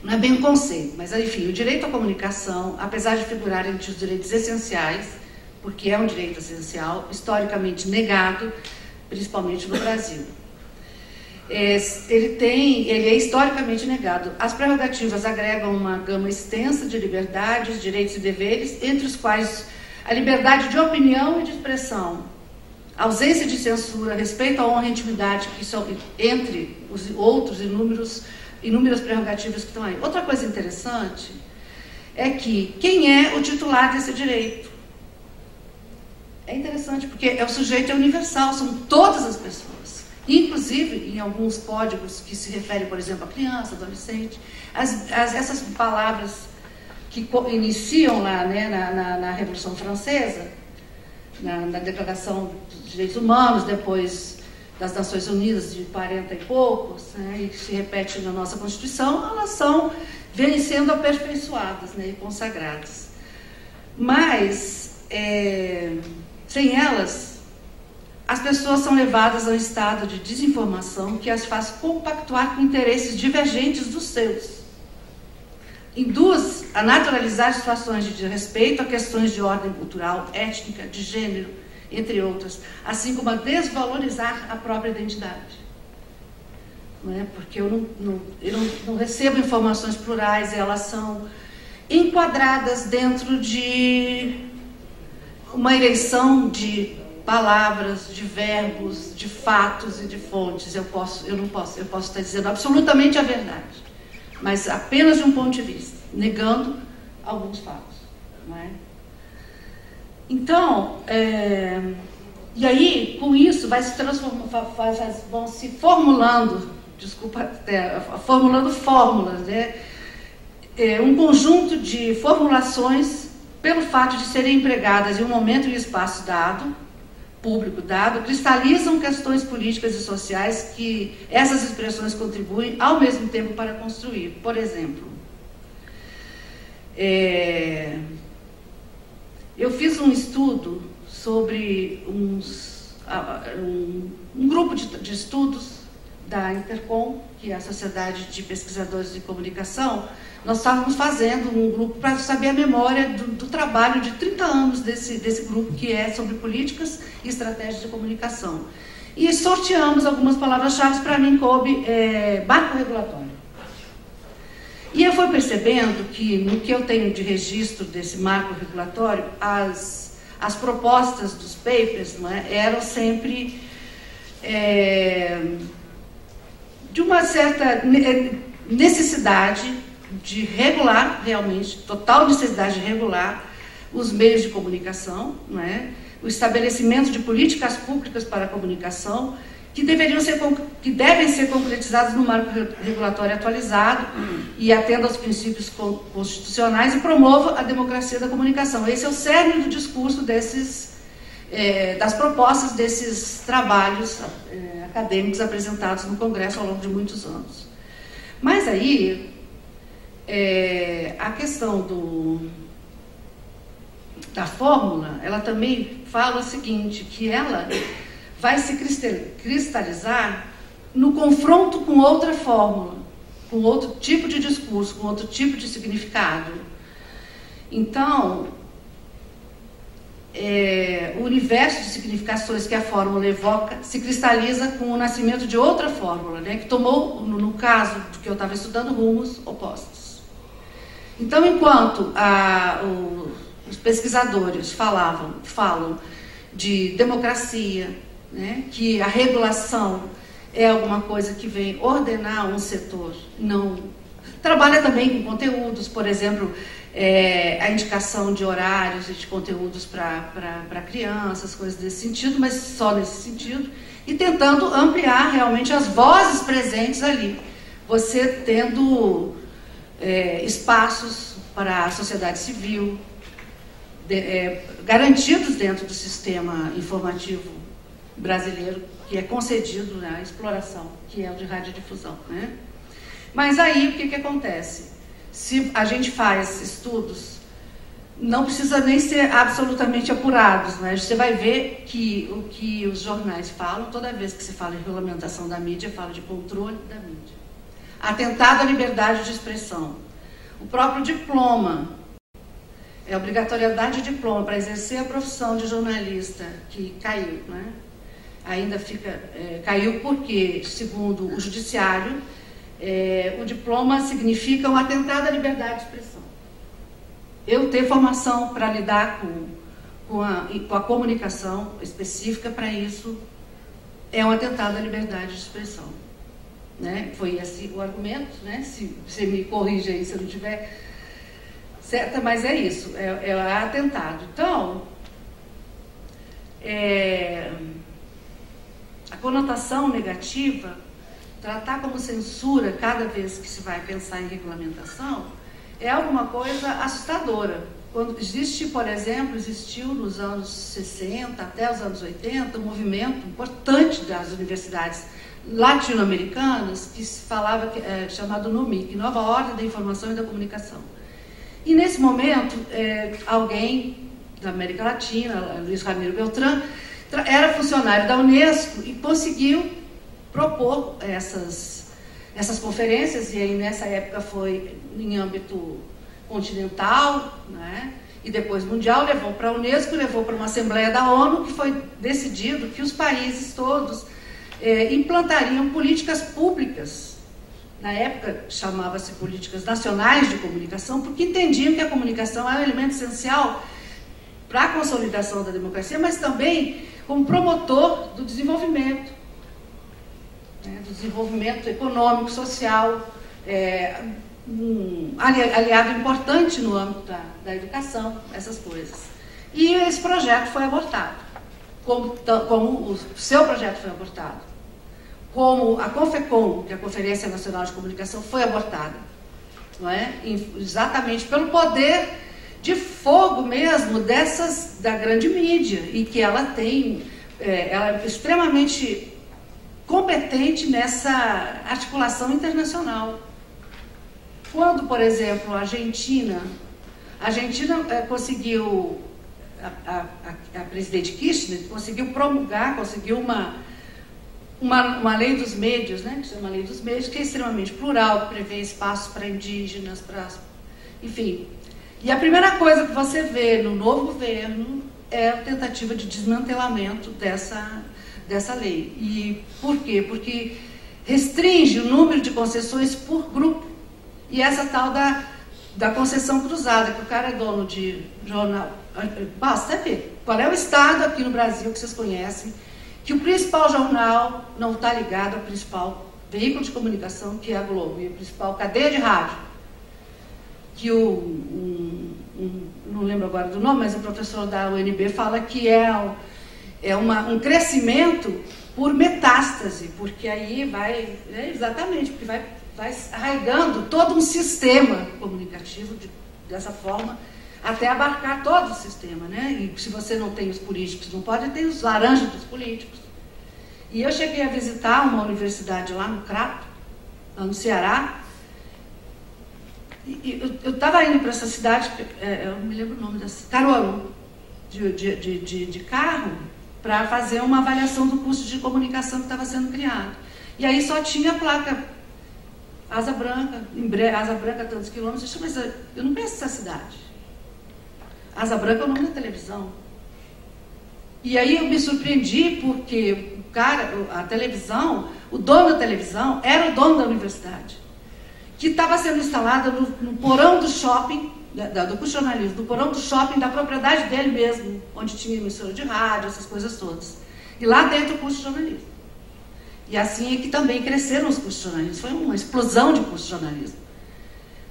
não é bem um conceito, mas enfim, o direito à comunicação, apesar de figurar entre os direitos essenciais, porque é um direito essencial, historicamente negado, principalmente no Brasil. Ele é historicamente negado. As prerrogativas agregam uma gama extensa de liberdades, direitos e deveres, entre os quais a liberdade de opinião e de expressão, ausência de censura, respeito à honra e intimidade, que são, entre os outros inúmeras prerrogativas que estão aí. Outra coisa interessante é que quem é o titular desse direito? É interessante porque o sujeito é universal, são todas as pessoas. Inclusive, em alguns códigos que se referem, por exemplo, a criança, adolescente, essas palavras que iniciam lá, né, na Revolução Francesa, na Declaração dos Direitos Humanos, depois das Nações Unidas de 40 e poucos, né, e que se repete na nossa Constituição, elas vêm sendo aperfeiçoadas, né, e consagradas. Mas, sem elas, as pessoas são levadas a um estado de desinformação que as faz compactuar com interesses divergentes dos seus. Induz a naturalizar situações de desrespeito a questões de ordem cultural, étnica, de gênero, entre outras, assim como a desvalorizar a própria identidade. Não é? Porque eu não recebo informações plurais, elas são enquadradas dentro de uma eleição de palavras, de verbos, de fatos e de fontes. Eu posso estar dizendo absolutamente a verdade, mas apenas de um ponto de vista, negando alguns fatos. Não é? Então, e aí, com isso, vão se formulando, formulando fórmulas, né? Um conjunto de formulações, pelo fato de serem empregadas em um momento e espaço dado, público dado, cristalizam questões políticas e sociais que essas expressões contribuem ao mesmo tempo para construir. Por exemplo, eu fiz um estudo sobre um grupo de estudos da Intercom, que é a Sociedade de Pesquisadores de Comunicação. Nós estávamos fazendo um grupo para saber a memória do trabalho de 30 anos desse grupo, que é sobre políticas e estratégias de comunicação. E sorteamos algumas palavras-chave. Para mim coube marco regulatório. E eu fui percebendo que, no que eu tenho de registro desse marco regulatório, as propostas dos papers, não é, eram sempre de uma certa necessidade de regular, realmente, total necessidade de regular os meios de comunicação, não é? O estabelecimento de políticas públicas para a comunicação, que devem ser concretizados no marco regulatório atualizado e atenda aos princípios constitucionais e promova a democracia da comunicação. Esse é o cerne do discurso das propostas desses trabalhos acadêmicos apresentados no Congresso ao longo de muitos anos. Mas aí, a questão da fórmula, ela também fala o seguinte, que ela vai se cristalizar no confronto com outra fórmula, com outro tipo de discurso, com outro tipo de significado. Então, o universo de significações que a fórmula evoca se cristaliza com o nascimento de outra fórmula, né, que tomou, no caso do que eu estava estudando, rumos opostos. Então, enquanto os pesquisadores falam de democracia, né, que a regulação é alguma coisa que vem ordenar um setor, não trabalha também com conteúdos, por exemplo, a indicação de horários e de conteúdos para crianças, coisas desse sentido, mas só nesse sentido, e tentando ampliar realmente as vozes presentes ali, você tendo espaços para a sociedade civil, garantidos dentro do sistema informativo brasileiro, que é concedido na exploração, que é o de radiodifusão, né? Mas aí, o que acontece? Se a gente faz estudos, não precisa nem ser absolutamente apurados, né? Você vai ver que o que os jornais falam, toda vez que se fala em regulamentação da mídia, fala de controle da mídia. Atentado à liberdade de expressão. O próprio diploma, a obrigatoriedade de diploma para exercer a profissão de jornalista, que caiu, né? Ainda fica, caiu porque, segundo o judiciário, o diploma significa um atentado à liberdade de expressão. Eu ter formação para lidar com a comunicação específica para isso é um atentado à liberdade de expressão, né? Foi esse o argumento, né? Se você me corrige aí se eu não tiver certa, mas é isso, é atentado. Então, a conotação negativa, tratar como censura cada vez que se vai pensar em regulamentação, é alguma coisa assustadora. Quando existe, por exemplo, existiu nos anos 60 até os anos 80 um movimento importante das universidades latino-americanas que se falava, chamado NOMIC, Nova Ordem da Informação e da Comunicação. E nesse momento, alguém da América Latina, Luiz Ramiro Beltrán, era funcionário da Unesco e conseguiu propor essas conferências, e aí nessa época foi em âmbito continental, né? E depois mundial, levou para a Unesco, levou para uma Assembleia da ONU, que foi decidido que os países todos implantariam políticas públicas. Na época chamava-se políticas nacionais de comunicação, porque entendiam que a comunicação é um elemento essencial para a consolidação da democracia, mas também como promotor do desenvolvimento econômico, social, um aliado importante no âmbito da educação, essas coisas. E esse projeto foi abortado, como o seu projeto foi abortado, como a CONFECOM, que é a Conferência Nacional de Comunicação, foi abortada, não é? Exatamente pelo poder de fogo mesmo da grande mídia, e que ela ela é extremamente competente nessa articulação internacional. Quando, por exemplo, a Argentina conseguiu, a presidente Kirchner conseguiu promulgar, conseguiu uma lei dos médios, né, que se chama Lei dos Médios, que é extremamente plural, que prevê espaços para indígenas, enfim. E a primeira coisa que você vê no novo governo é a tentativa de desmantelamento dessa lei. E por quê? Porque restringe o número de concessões por grupo. E essa tal da concessão cruzada, que o cara é dono de jornal. Basta ver qual é o estado aqui no Brasil que vocês conhecem, que o principal jornal não está ligado ao principal veículo de comunicação, que é a Globo, e a principal cadeia de rádio, que não lembro agora do nome, mas o professor da UNB fala que é um crescimento por metástase, porque aí vai, exatamente, porque vai arraigando todo um sistema comunicativo dessa forma, até abarcar todo o sistema, né? E se você não tem os políticos, não pode ter os laranjas dos políticos. E eu cheguei a visitar uma universidade lá no Crato, lá no Ceará, e eu estava indo para essa cidade, eu não me lembro o nome dessa, Caruaru, de carro, para fazer uma avaliação do curso de comunicação que estava sendo criado. E aí só tinha a placa Asa Branca, Asa Branca tantos quilômetros. Eu disse, mas eu não conheço essa cidade. Asa Branca é o nome da televisão. E aí eu me surpreendi porque a televisão, o dono da televisão era o dono da universidade, que estava sendo instalada no porão do shopping, do curso de jornalismo, no porão do shopping da propriedade dele mesmo, onde tinha emissora de rádio, essas coisas todas. E lá dentro o curso de jornalismo. E assim é que também cresceram os cursos de jornalismo. Foi uma explosão de cursos de jornalismo.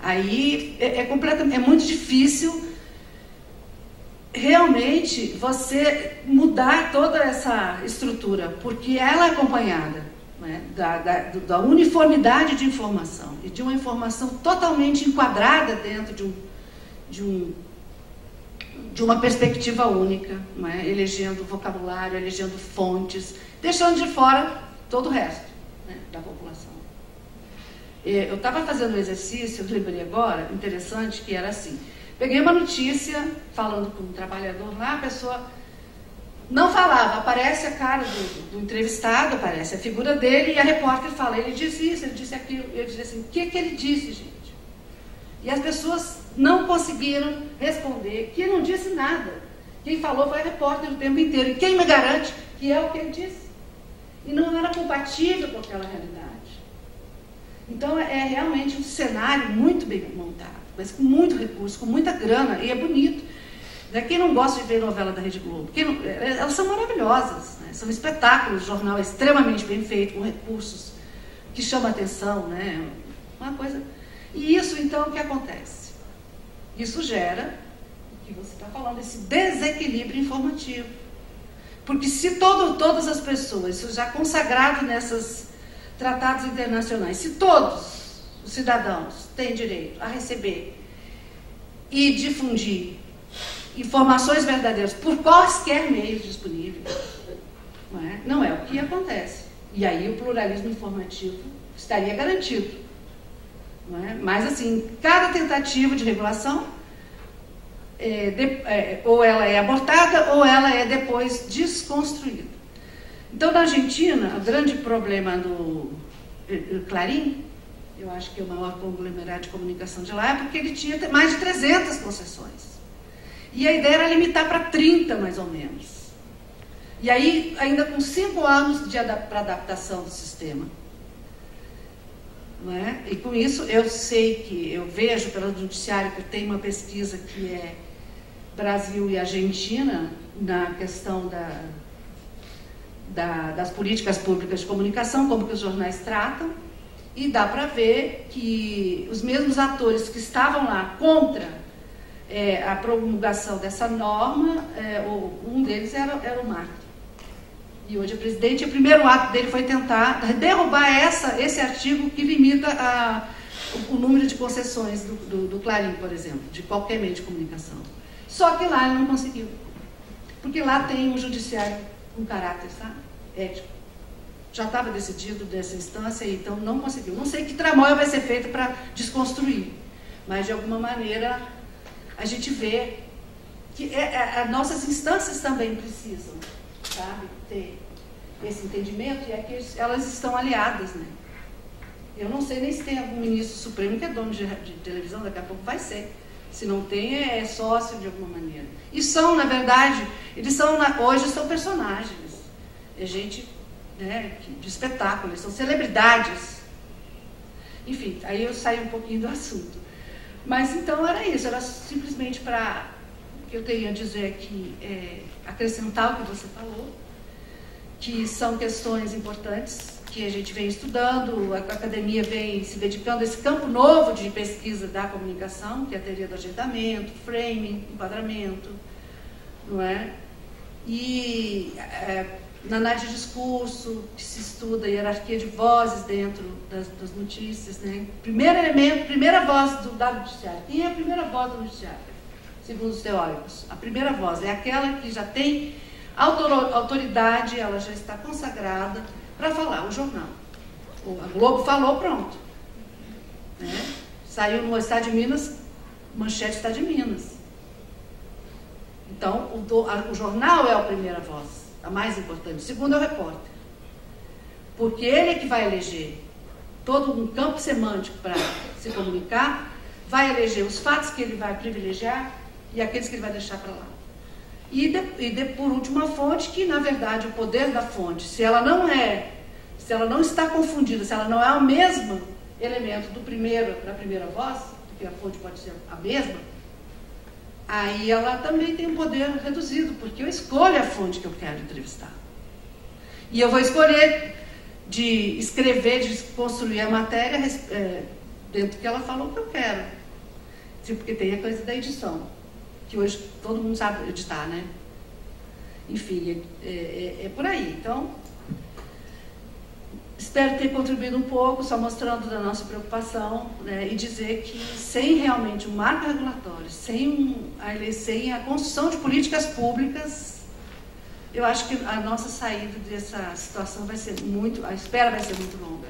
Aí é muito difícil realmente você mudar toda essa estrutura, porque ela é acompanhada, né, da uniformidade de informação e de uma informação totalmente enquadrada dentro de de uma perspectiva única, não é? Elegendo vocabulário, elegendo fontes, deixando de fora todo o resto, né, da população. Eu estava fazendo um exercício, eu lembrei agora, interessante, que era assim. Peguei uma notícia, falando com um trabalhador lá, a pessoa não falava, aparece a cara do entrevistado, aparece a figura dele, e a repórter fala, ele disse isso, ele disse aquilo. Eu disse assim, o que ele disse, gente? E as pessoas não conseguiram responder que ele não disse nada. Quem falou foi a repórter o tempo inteiro. E quem me garante que é o que ele disse? E não era compatível com aquela realidade. Então é realmente um cenário muito bem montado, mas com muito recurso, com muita grana, e é bonito. Quem não gosta de ver novela da Rede Globo? Elas são maravilhosas, né? São espetáculos, o jornal é extremamente bem feito, com recursos que chamam a atenção, né? Uma coisa... E isso, então, o que acontece? Isso gera, o que você está falando, esse desequilíbrio informativo. Porque se todas as pessoas, isso já consagrado nesses tratados internacionais, se todos os cidadãos têm direito a receber e difundir informações verdadeiras por quaisquer meios disponíveis, não é o que acontece. E aí o pluralismo informativo estaria garantido. Não é? Mas, assim, cada tentativa de regulação, ou ela é abortada, ou ela é depois desconstruída. Então, na Argentina, o grande problema do Clarim, eu acho que é o maior conglomerado de comunicação de lá, é porque ele tinha mais de 300 concessões. E a ideia era limitar para 30, mais ou menos. E aí, ainda com 5 anos para adaptação do sistema. Não é? E com isso, eu sei que, eu vejo pelo noticiário que tem uma pesquisa que é Brasil e Argentina, na questão das políticas públicas de comunicação, como que os jornais tratam, e dá para ver que os mesmos atores que estavam lá contra a promulgação dessa norma, um deles era o Macri. E hoje é presidente, e o primeiro ato dele foi tentar derrubar esse artigo que limita o número de concessões do Clarim, por exemplo, de qualquer meio de comunicação. Só que lá ele não conseguiu. Porque lá tem um judiciário com caráter, sabe, ético. Já estava decidido dessa instância, então não conseguiu. Não sei que tramóia vai ser feito para desconstruir, mas de alguma maneira a gente vê que nossas instâncias também precisam, sabe, ter esse entendimento, e é que elas estão aliadas, né? Eu não sei nem se tem algum ministro supremo que é dono de televisão, daqui a pouco vai ser. Se não tem, é sócio de alguma maneira. E são, na verdade, hoje são personagens. É gente, né, de espetáculo, eles são celebridades. Enfim, aí eu saí um pouquinho do assunto. Mas então era isso, era simplesmente para o que eu teria a dizer aqui, acrescentar o que você falou, que são questões importantes que a gente vem estudando, a academia vem se dedicando a esse campo novo de pesquisa da comunicação, que é a teoria do agendamento, framing, enquadramento, não é? E na análise de discurso, que se estuda a hierarquia de vozes dentro das notícias, né? Primeiro elemento, primeira voz do noticiário. Quem é a primeira voz do noticiário? Segundo os teóricos, a primeira voz é aquela que já tem autoridade, ela já está consagrada para falar, o jornal. A Globo falou, pronto. Né? Saiu no Estado de Minas, manchete Estado de Minas. Então, o jornal é a primeira voz, a mais importante. O segundo é o repórter. Porque ele é que vai eleger todo um campo semântico para se comunicar, vai eleger os fatos que ele vai privilegiar e aqueles que ele vai deixar para lá. E por último, a fonte, que na verdade o poder da fonte, se ela não está confundida, se ela não é o mesmo elemento da primeira voz, porque a fonte pode ser a mesma, aí ela também tem um poder reduzido, porque eu escolho a fonte que eu quero entrevistar. E eu vou escolher de escrever, de construir a matéria dentro do que ela falou que eu quero. Porque tem a coisa da edição, que hoje todo mundo sabe editar, né? Enfim, é por aí. Então, Espero ter contribuído um pouco, só mostrando da nossa preocupação, né, e dizer que sem realmente um marco regulatório, sem a construção de políticas públicas, eu acho que a nossa saída dessa situação vai ser a espera vai ser muito longa.